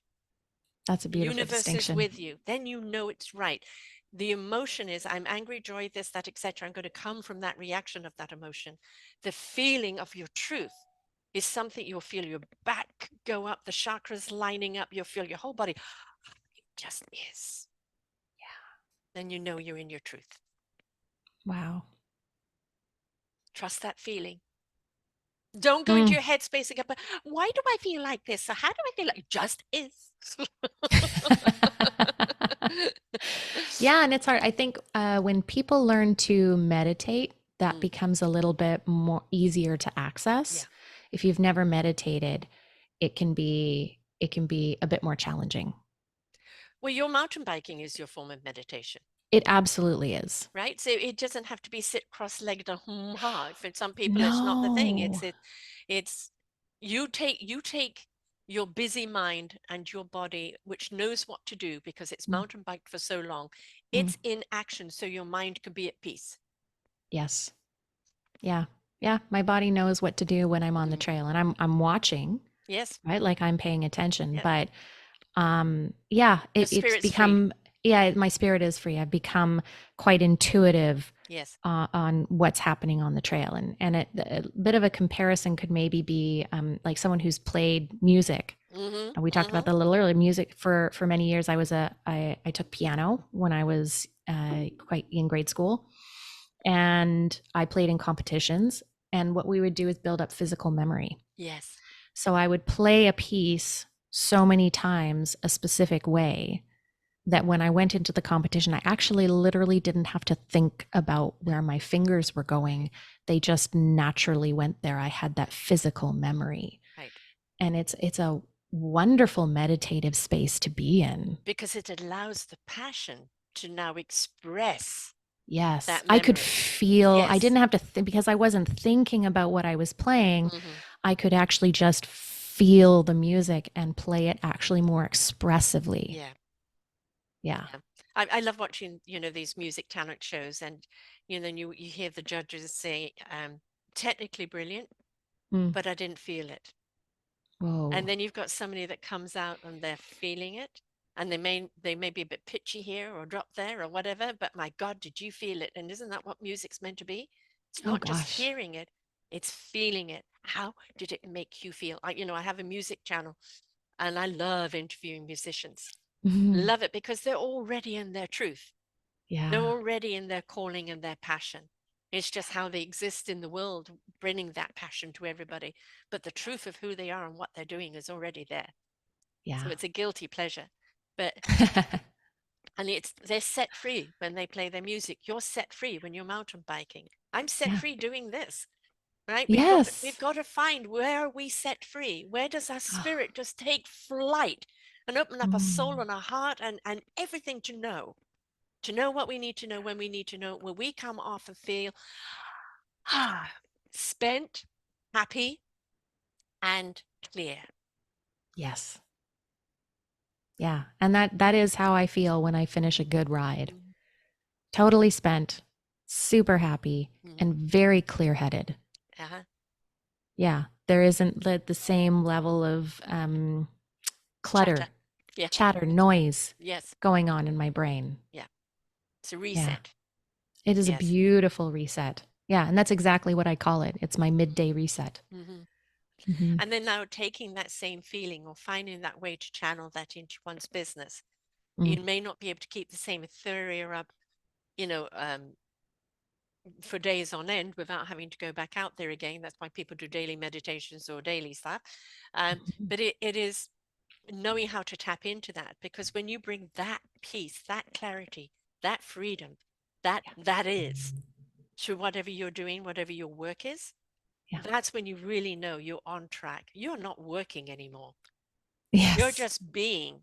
That's a The beautiful universe is distinction. with you. Then you know it's right. The emotion is, I'm angry, joy, this, that, etc. I'm going to come from that reaction of that emotion. The feeling of your truth is something you'll feel your back go up, the chakras lining up, you'll feel your whole body. It just is. Then you know you're in your truth. Wow. Trust that feeling. Don't go into Mm. your headspace again, but why do I feel like this? So how do I feel like it just is? Yeah, and it's hard. I think when people learn to meditate, that Mm, becomes a little bit more easier to yeah. access. If you've never meditated, it can be a bit more challenging. Well, your mountain biking is your form of meditation. It absolutely is. Right? So it doesn't have to be sit cross-legged and ha. For some people, it's not the thing. No. It's you take your busy mind and your body, which knows what to do because it's Mm, mountain biked for so long, mm. it's in action so your mind can be at peace. Yes. Yeah. Yeah. My body knows what to do when I'm on the Mm. trail, and I'm watching, Yes, right? Like I'm paying attention. yeah. But yeah, Your it's spirit's free. become, yeah, my spirit is free. I've become quite intuitive Yes. on what's happening on the trail. A bit of a comparison could maybe be like someone who's played music. Mm-hmm. We talked about Mm-hmm. that a little earlier. Music for many years. I took piano when I was quite in grade school, and I played in competitions. And what we would do is build up physical memory. Yes. So I would play a piece so many times a specific way that when I went into the competition, I actually literally didn't have to think about where my fingers were going. They just naturally went there. I had that physical memory. Right. And it's a wonderful meditative space to be in. Because it allows the passion to now express Yes, that I could memory. feel, I Yes. didn't have to think because I wasn't thinking about what I was playing. Mm-hmm. I could actually just feel the music and play it actually more expressively. Yeah. Yeah. Yeah. I love watching, these music talent shows, and then you hear the judges say, technically brilliant, Mm. but I didn't feel it. And Whoa. then you've got somebody that comes out and they're feeling it, and they may be a bit pitchy here or drop there or whatever, but my God, did you feel it? And isn't that what music's meant to be? It's Oh not just gosh. hearing it, it's feeling it. How did it make you feel? I have a music channel, and I love interviewing musicians. Mhm. Love it because they're already in their truth. They're Yeah. already in their calling and their passion. It's just how they exist in the world, bringing that passion to everybody. But the truth of who they are and what they're doing is already there. So Yeah. it's a guilty pleasure. But and they're set free when they play their music. You're set free when you're mountain biking. I'm set Yeah. free doing this. Right? We've Yes. got to find, where are we set free? Where does our spirit just take flight and open up our soul Mm. and our heart and everything to know what we need to know when we need to know, when we come off and feel spent, happy, and clear. Yes. Yeah. And that is how I feel when I finish a good ride. Mm-hmm. Totally spent, super happy, Mm-hmm. and very clear-headed. Uh-huh. Yeah. There isn't the same level of Chatter. clutter, Yeah. chatter, noise Yes. going on in my brain. Yeah. It's a Yeah. reset. It is a Yes. beautiful reset. Yeah, and that's exactly what I call it. It's my midday reset. Mm-hmm. Mhm. And then now taking that same feeling or finding that way to channel that into one's business. Mm. You may not be able to keep the same ethereal up, you know, um, for days on end without having to go back out there again. That's why people do daily meditations or daily stuff. Mhm. But it is knowing how to tap into that, because when you bring that peace, that clarity, that freedom, Yeah. that is to whatever you're doing, whatever your work is, Yeah. that's when you really know you're on track. You're not working anymore. You're Yes. just being,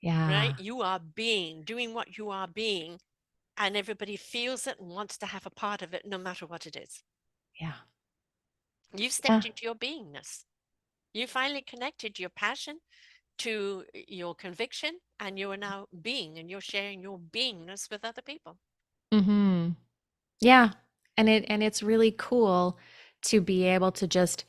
right? Yeah. You are being, doing what you are being, and everybody feels it and wants to have a part of it, no matter what it is. Yeah. You've Yeah. stepped into your beingness. You finally connected your passion to your conviction, and you are now being, and you're sharing your beingness with other people. Mhm. Yeah. And it's really cool to be able to just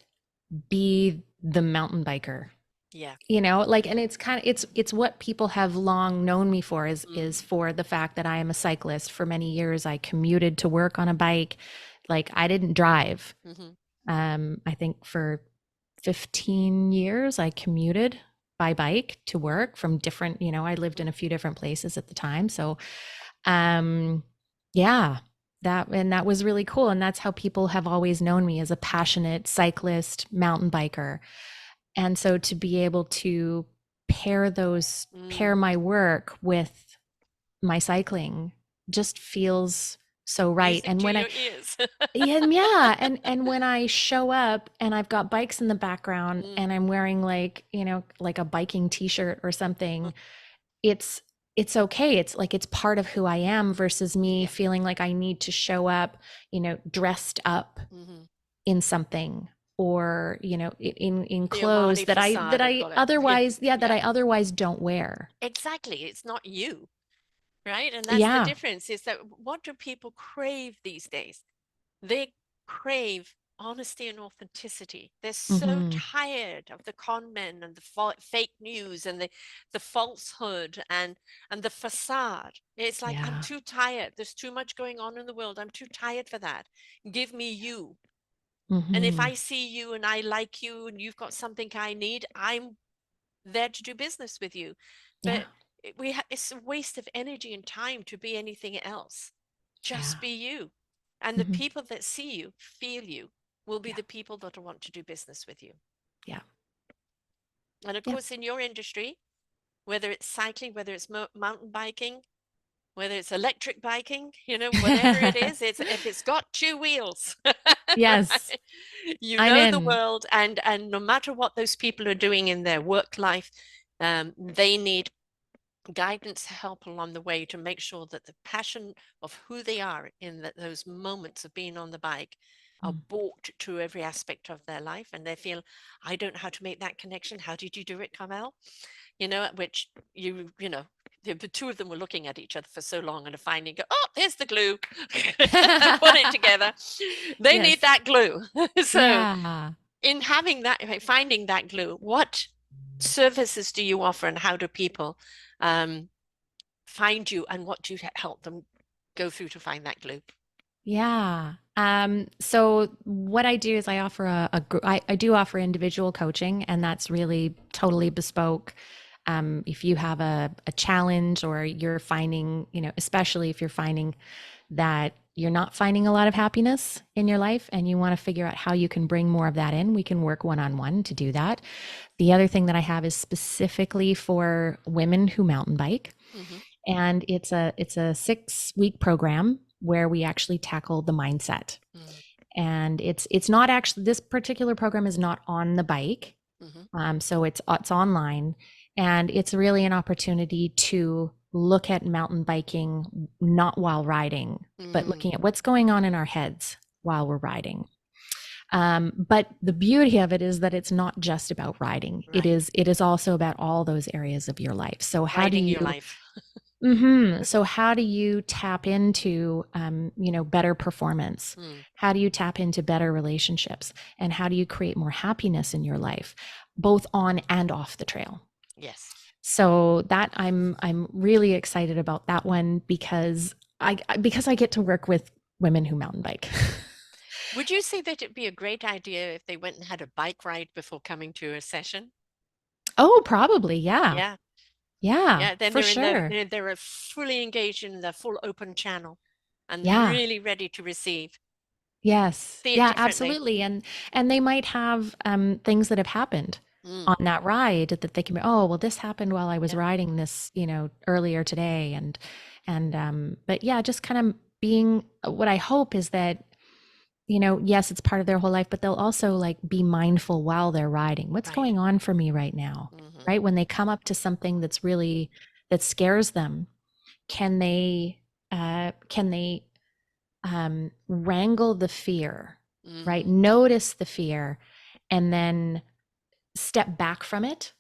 be the mountain biker. Yeah. Like, and it's kind of it's what people have long known me for is Mm. for the fact that I am a cyclist. For many years I commuted to work on a bike. Like I didn't drive. Hmm. I think for 15 years I commuted by bike to Hmm. work from different, I lived in a few different places at the time. So, um, yeah, that was really cool. And that's how people have always known me, as a passionate cyclist, mountain biker. And so to be able to pair Mm. my work with my cycling just feels so right. Music And to when I your ears. yeah, and when I show up and I've got bikes in the background Mm. and I'm wearing, like, like a biking t-shirt or something, it's it's okay. It's like it's part of who I am versus me Yeah. feeling like I need to show up, dressed up Hmm. in something. or in The clothes Omani facade, I I call it. otherwise, yeah, that Yeah, I otherwise don't wear. exactly. It's not you, right? And that's the Yeah. difference is that what do people crave these days? They crave honesty and authenticity. They're so Mm-hmm. tired of the con men and the fake news and the falsehood and the facade. It's like, I'm Yeah. too tired. There's too much going on in the world. I'm too tired for that. Give me you. And if Mm-hmm. I see you and I like you and you've got something I need, I'm there to do business with you. Yeah. But it's a waste of energy and time to be anything else. Yeah. Just be you. And the Mm-hmm. people that see you, feel you, will be Yeah. the people that will want to do business with you. Yeah. And of Yeah. course, in your industry, whether it's cycling, whether it's mountain biking, whether it's electric biking, whatever it is, if it's got two wheels, Yes. right? You I'm know the in. world, and no matter what those people are doing in their work life, they need guidance, help along the way to make sure that the passion of who they are in those moments of being on the bike are Mm. brought to every aspect of their life, and they feel, I don't know how to make that connection. How did you do it, Carmel? Which the two of them were looking at each other for so long and finally go, oh, here's the glue. Put it together. They need Yes. that glue. So Yeah. in having that, finding that glue, what services do you offer and how do people um, find you and what do you help them go through to find that glue? Yeah. So what I do is I offer I do offer individual coaching, and that's really totally bespoke. If you have a challenge, or you're finding, especially if you're finding that you're not finding a lot of happiness in your life and you want to figure out how you can bring more of that in, we can work one on one to do that. The other thing that I have is specifically for women who mountain bike. Mm-hmm. And it's a 6-week program where we actually tackle the mindset. Mm-hmm. And it's not actually, this particular program is not on the bike. Mm-hmm. So it's online, and it's really an opportunity to look at mountain biking not while riding, but Mm, looking at what's going on in our heads while we're riding. But the beauty of it is that it's not just about riding. It right. is it is also about all those areas of your life. So how do Writing your you life. So how do you tap into, better performance? Mm, How do you tap into better relationships? And how do you create more happiness in your life, both on and off the trail? yes. So that I'm really excited about that one because I get to work with women who mountain bike. Would you say that it'd be a great idea if they went and had a bike ride before coming to a session? Oh, probably, yeah, Yeah. yeah, Yeah. Then for they're sure, they're fully engaged in the full open channel and yeah. really ready to receive. Yes. See it Yeah, differently. absolutely. And they might have things that have happened Mm, on that ride that they can be, oh, well, this happened while I was yeah. riding this, earlier today. And but yeah, just kind of being, what I hope is that, yes, it's part of their whole life, but they'll also like be mindful while they're riding. What's Right. going on for me right now? Mm-hmm. Right? When they come up to something that scares them, can they wrangle the fear, right? Mm-hmm. Notice the fear, and then step back from it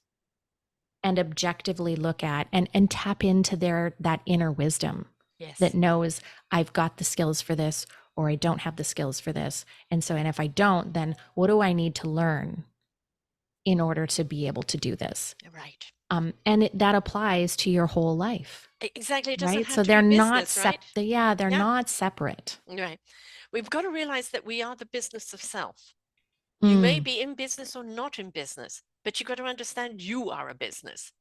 and objectively look at and tap into that inner wisdom that Yes. knows, I've got the skills for this, or I don't have the skills for this. And if I don't, then what do I need to learn in order to be able to do this? Right. That applies to your whole life, Exactly. It doesn't right? have So to be they're not business, right? they're Yeah. not separate. Right. We've got to realize that we are the business of self. You may Mm, be in business or not in business, but you've got to understand you are a business.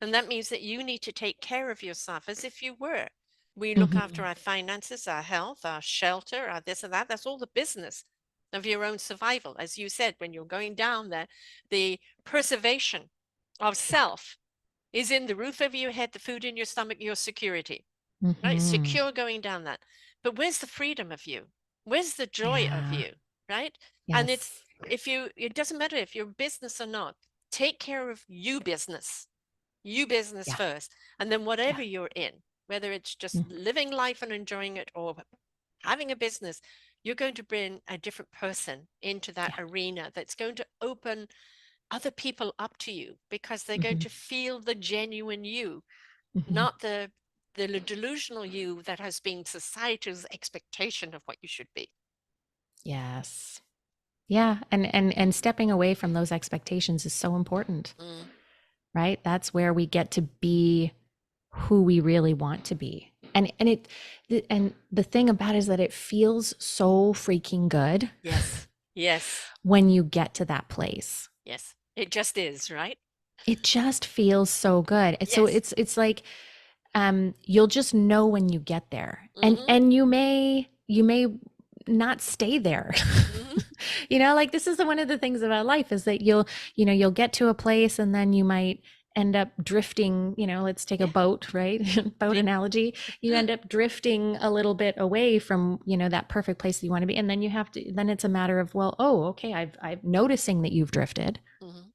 And that means that you need to take care of yourself as if you were. We look after mhm, our finances, our health, our shelter, our this and that. That's all the business of your own survival. As you said, when you're going down there, the preservation of yeah. self is in the roof over your head, the food in your stomach, your security, right? Mhm. Secure going down that. But where's the freedom of you? Where's the joy of Yeah. you, right? And Yes. it doesn't matter if you're business or not, take care of you business Yeah. first. And then Yeah. whatever you're in, whether it's just Mm. living life and enjoying it or having a business, you're going to bring a different person into that Yeah. arena that's going to open other people up to you because they're going Hmm. to feel the genuine you, Hmm. not the delusional you that has been society's expectation of what you should be. Yes. Yeah, and stepping away from those expectations is so important, Mm, right? That's where we get to be who we really want to be. And the thing about it is that it feels so freaking good yes, yes, when you get to that place. yes. It just is, right? It just feels so good. And so Yes. it's like you'll just know when you get there. Mm-hmm. And you may not stay there. Mm-hmm. Like this is one of the things about life is that you'll get to a place and then you might end up drifting, let's take a Yeah. boat, right? Boat Yeah. analogy. You end up drifting a little bit away from, that perfect place that you want to be. And then then it's a matter of, well, oh, okay, I've noticing that you've drifted Mm-hmm.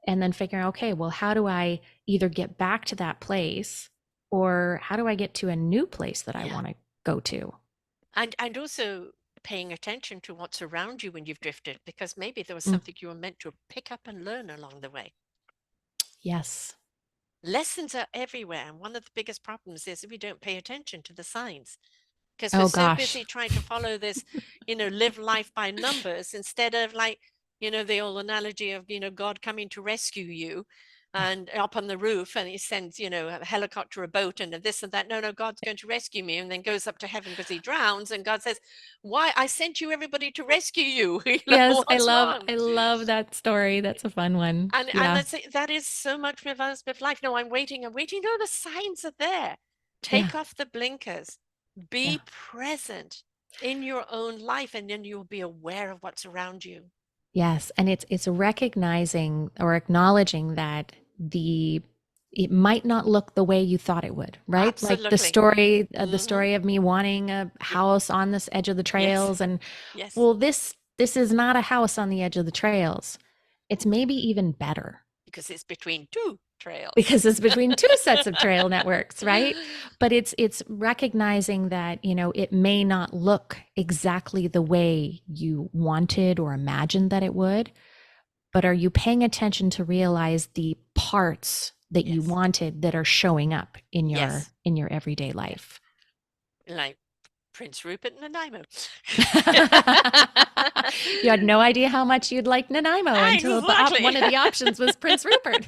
and then figuring, okay, well, how do I either get back to that place or how do I get to a new place that I Yeah. want to go to? And also paying attention to what's around you when you've drifted, because maybe there was Mm, something you were meant to pick up and learn along the way. yes. Lessons are everywhere, and one of the biggest problems is we don't pay attention to the signs because we're Oh so gosh. busy trying to follow this, live life by numbers instead of like, the old analogy of, God coming to rescue you Yeah. and up on the roof and he sends, a helicopter, a boat, and this and that. No, no, God's going to rescue me, and then goes up to heaven because he drowns. And God says, why? I sent you everybody to rescue you. Yes, I What's love wrong? I love that story. That's a fun one. And Yeah. that is so much with us with life. No, I'm waiting. No, the signs are there. Yeah. Take off the blinkers. Yeah. Be present in your own life, and then you'll be aware of what's around you. Yes, and it's recognizing or acknowledging that it might not look the way you thought it would, right? Like Absolutely. the Mm-hmm. story of me wanting a house on this edge of the Yes. trails, and Yes. well, this is not a house on the edge of the trails. It's maybe even better Because it's between two trails. because it's between two sets of trail networks, right? But it's recognizing that, it may not look exactly the way you wanted or imagined that it would, but are you paying attention to realize the parts that you Yes. wanted that are showing up in your Yes. in your everyday Yeah. life? Like Prince Rupert and Nanaimo. You had no idea how much you'd like Nanaimo until Exactly. one of the options was Prince Rupert.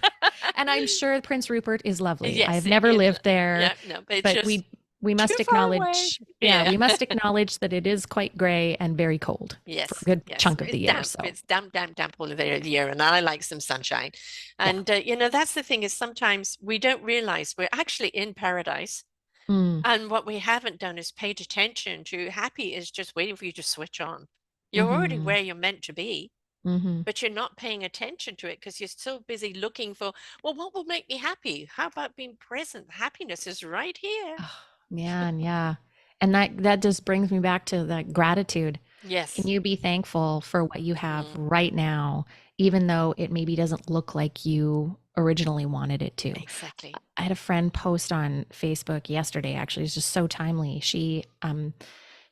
And I'm sure Prince Rupert is lovely. Yes, I've it never is. lived there, Yeah, no, but it's but just we too must far away. acknowledge, yeah, Yeah. we must acknowledge that it is quite gray and very cold for a Yes, good yes. chunk of the It's year. damp. So, It's damp, damp, damp all of the year, and I like some sunshine. yeah. And that's the thing is sometimes we don't realize we're actually in paradise, Mm, and what we haven't done is paid attention to. Happy is just waiting for you to switch on. You're already mhm, where you're meant to be, mhm. but you're not paying attention to it because you're so busy looking for, well, what will make me happy? How about being present? Happiness is right here. Oh, man, yeah. And that just brings me back to that gratitude. Can Yes. you be thankful for what you have Mm, right now, even though it maybe doesn't look like you originally wanted it to? exactly. I had a friend post on Facebook yesterday, actually, it's just so timely.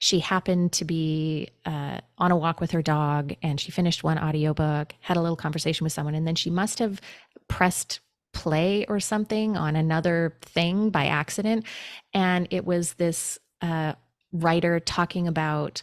She happened to be on a walk with her dog and she finished one audiobook, had a little conversation with someone, and then she must have pressed play or something on another thing by accident. And it was this writer talking about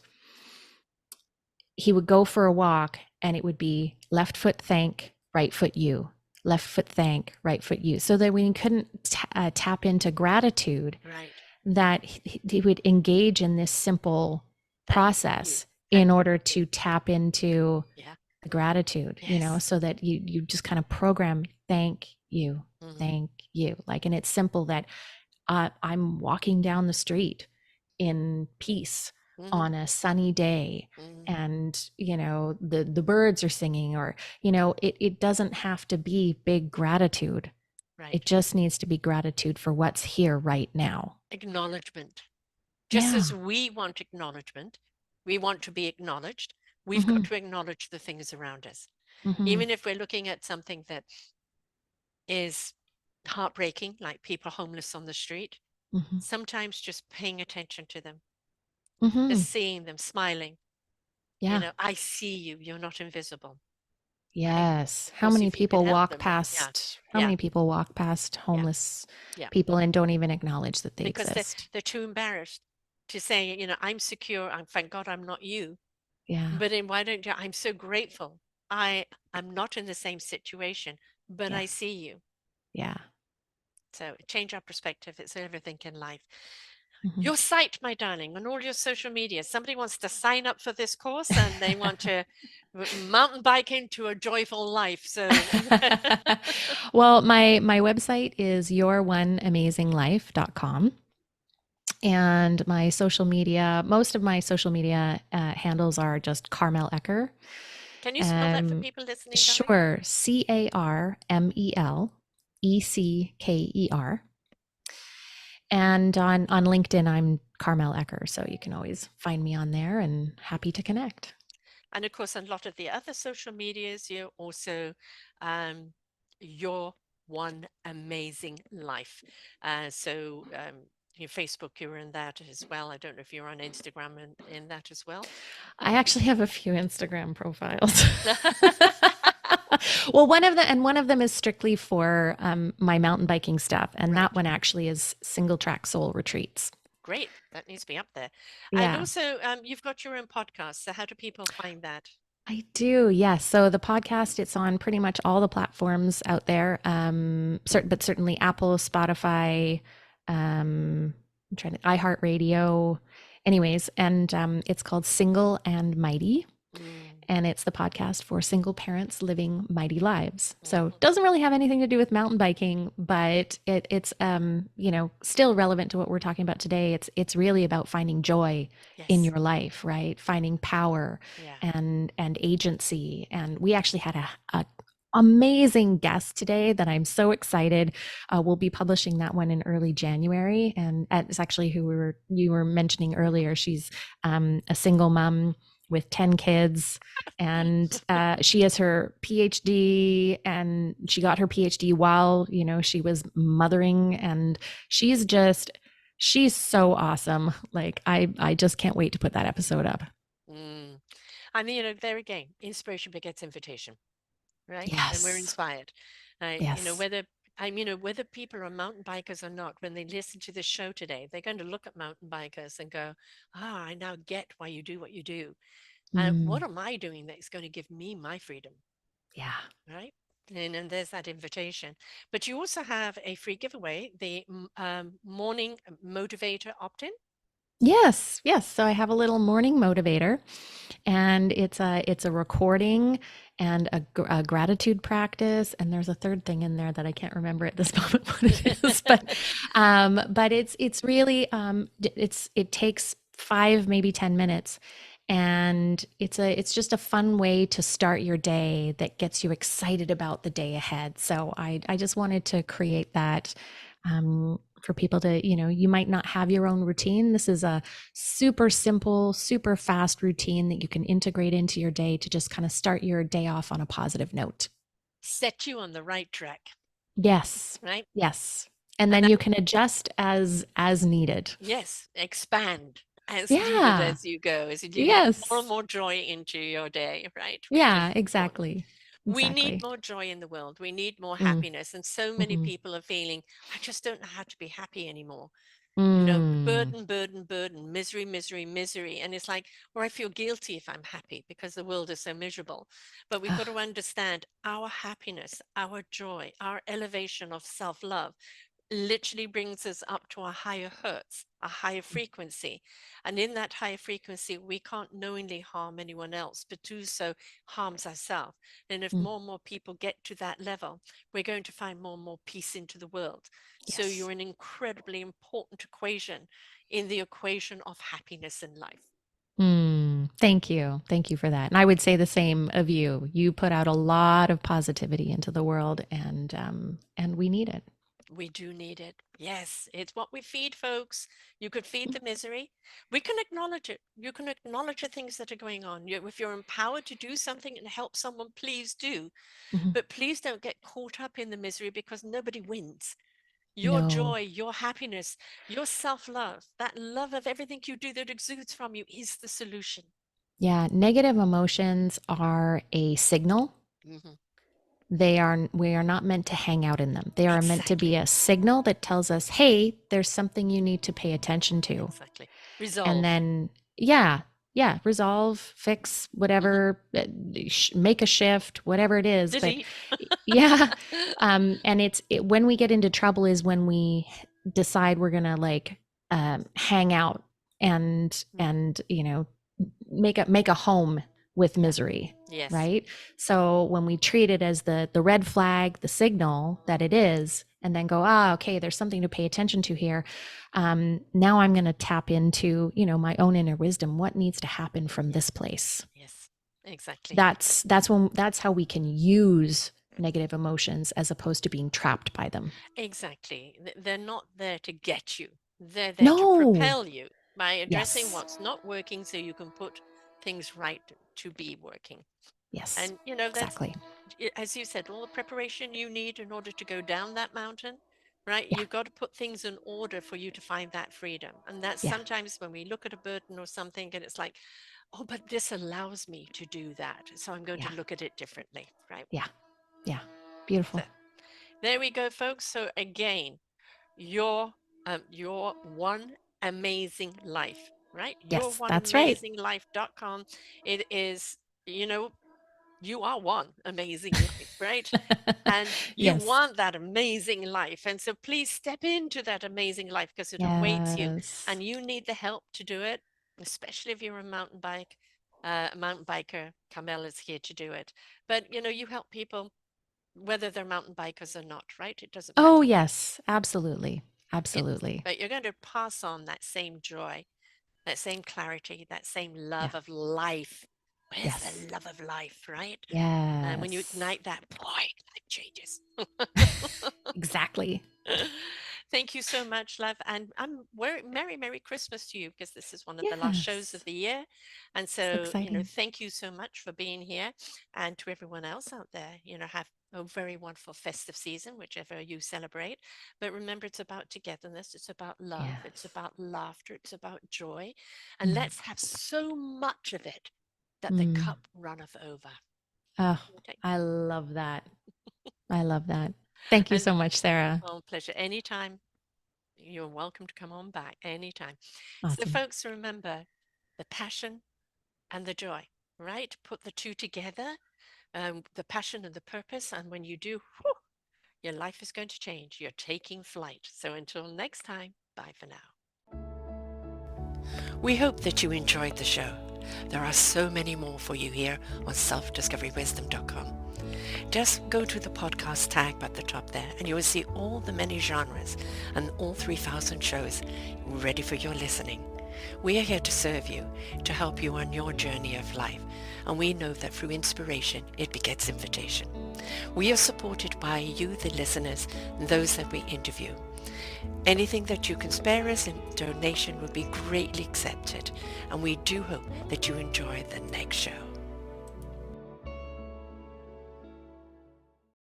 he would go for a walk and it would be left foot thank, right foot you, left foot thank, right foot you. So that when he couldn't tap into gratitude, Right. that he would engage in this simple Thank you. process in Thank order you. to tap into Yeah. the gratitude, Yes. so that you just kind of program Hmm. thank you. Like, and it's simple that I'm walking down the street in peace Hmm. on a sunny day, Hmm. and the birds are singing, or it doesn't have to be big gratitude. It Right. just needs to be gratitude for what's here right now. Acknowledgement. Just Yeah. as we want acknowledgement, we want to be acknowledged. We've got Hmm. to acknowledge the things around us. Hmm. Even if we're looking at something that is heartbreaking, like people homeless on the street, Hmm. sometimes just paying attention to them, Hmm. Just seeing them smiling. Yeah. I see you. You're not invisible. Right? Yes. Of course, if you can help them. Yeah. How Yeah. many people walk past Yeah. homeless Yeah. people and don't even acknowledge that they Because exist? they're too embarrassed to say, I'm secure. Thank God I'm not you. Yeah. But then why don't you? I'm so grateful. I'm not in the same situation, but I Yes. see you. Yeah. So change our perspective. It's everything in life. Mhm. Your site, my darling, on all your social media. Somebody wants to sign up for this course and they want to mountain bike into a joyful life. So Well, my website is youroneamazinglife.com. And my social media, most of my social media handles are just Carmel Ecker. can you spell that for Um, people listening, darling? sure, Carmel Ecker. And on LinkedIn, I'm Carmel Ecker. So you can always find me on there and happy to connect. And of course, on a lot of the other social medias, you're also um, your one amazing life. Your Facebook, you're in that as well. I don't know if you're on Instagram and in that as well. I actually have a few Instagram profiles. Well, one of them is strictly for my mountain biking stuff, and that Right. one actually is single track soul retreats. Great. That needs to be up there. And Yeah, also, you've got your own podcast. So how do people find that? I do. Yes. So the podcast, it's on pretty much all the platforms out there. But certainly Apple, Spotify, I'm trying to iHeartRadio. Anyways, and it's called Single and Mighty. Mm, And it's the podcast for single parents living mighty lives. So mhm. it doesn't really have anything to do with mountain biking, but it's still relevant to what we're talking about today. It's really about finding joy in Yes. your life, right? Finding power Yeah. and agency. And we actually had a amazing guest today that I'm so excited. We'll be publishing that one in early January, and it's actually who you were mentioning earlier. She's a single mom with 10 kids, and she has her PhD, and she got her PhD while she was mothering, and she's so awesome. Like I just can't wait to put that episode up. Mm. And there again, inspiration begets invitation, right? And we're Yes. inspired. Yes. Whether people are mountain bikers or not, when they listen to this show today, they're going to look at mountain bikers and go, "Ah, I now get why you do what you do. And what Mm, am I doing that's going to give me my freedom?" yeah. Right? And there's that invitation. But you also have a free giveaway, the morning motivator opt-in. Yes, yes. So I have a little morning motivator, and it's a recording and a gratitude practice, and there's a third thing in there that I can't remember at this moment what it is, but it's really it takes 5 maybe 10 minutes, and it's just a fun way to start your day that gets you excited about the day ahead. So I just wanted to create that for people to, you might not have your own routine. This is a super simple, super fast routine that you can integrate into your day to just kind of start your day off on a positive note. Set you on the right track, Yes. right? Yes. And And then you can adjust as needed. yes, expand as needed Yeah. as you go, as you get more and Yes. more joy into your day, right? Which is Yeah, important. exactly. We need Exactly. more joy in the world. We need more Mm, happiness. And so many mhm. people are feeling, I just don't know how to be happy anymore. Mm. Burden, burden, burden, misery, misery, misery. And it's like, or I feel guilty if I'm happy because the world is so miserable. But we've got to understand our happiness, our joy, our elevation of self love literally brings us up to a higher hertz, a higher frequency. And in that higher frequency, we can't knowingly harm anyone else, but do so harms ourselves. And if Mm. more and more people get to that level, we're going to find more and more peace into the world. So Yes. you're an incredibly important equation in the equation of happiness in life. Mm. Thank you. Thank you for that. And I would say the same of you. You put out a lot of positivity into the world, and we need it. We do need it. Yes, it's what we feed, folks. You could feed the misery. We can acknowledge it. You can acknowledge the things that are going on. If you're empowered to do something and help someone, please do. Mhm. But please don't get caught up in the misery because nobody wins. Your No. joy, your happiness, your self-love, that love of everything you do that exudes from you is the solution. Yeah, negative emotions are a signal. Hmm. We are not meant to hang out in them. They are meant to be Exactly. a signal that tells us, "Hey, there's something you need to pay attention to." Exactly. And Resolve. then yeah, yeah, resolve, fix, Hmm. whatever, make a shift, whatever it is, but Delete. yeah, and when we get into trouble is when we decide we're gonna like hang out and make a home with Yeah. misery, Yes. right? So when we treat it as the red flag, the signal that it is, and then go, okay, there's something to pay attention to here. Now I'm going to tap into my own inner wisdom. What needs to happen from Yeah. this place? Yes. Exactly. That's how we can use negative emotions as opposed to being trapped by them. Exactly. They're not there to get you. They're there to No. propel you by addressing Yes. what's not working so you can put things right to be working. Yes. And that's, Exactly. as you said, all the preparation you need in order to go down that mountain, right? Yeah. You've got to put things in order for you to find that freedom. And that's Yeah. sometimes when we look at a burden or something and it's like, oh, but this allows me to do that. So I'm going Yeah. to look at it differently, right? Yeah. Yeah. So Beautiful. there we go, folks. So again, your your one amazing life, right? Your Yes, one that's right. amazing life.com. It is, you know, you are one amazing life, right? And you Yes. want that amazing life. And so please step into that amazing life because it awaits you Yes. and you need the help to do it, especially if you're a mountain biker. Carmel is here to do it. But you help people whether they're mountain bikers or not, right? It doesn't Oh, matter. yes. Absolutely. It, Absolutely. but you're going to pass on that same joy, that same clarity, that same Yeah. love of life. Where's Yes. the love of life, right? And when you Yes. ignite that, boy, life changes. Exactly. Thank you so much, love. And Merry Christmas to you because this is one of the last shows of Yes. the year. And So so, exciting. thank you so much for being here. And to everyone else out there, have a very wonderful festive season, whichever you celebrate. But remember, it's about togetherness, it's about love, it's Yes. about laughter, it's about joy. And Mm. let's have so much of it that the Mm. cup runneth over. Oh, Okay. I love that. I love that. Thank you And so much, Sarah. oh, pleasure. Anytime. You're welcome to come on back anytime. So, Awesome. folks, remember the passion and the joy, right? Put the two together, the passion and the purpose. And when you do, whew, your life is going to change. You're taking flight. So, until next time, bye for now. We hope that you enjoyed the show. There are so many more for you here on selfdiscoverywisdom.com. Just go to the podcast tag at the top there and you will see all the many genres and all 3,000 shows ready for your listening. We are here to serve you, to help you on your journey of life, and we know that through inspiration it begets invitation. We are supported by you, the listeners, and those that we interview. Anything that you can spare us in donation would be greatly accepted, and we do hope that you enjoy the next show.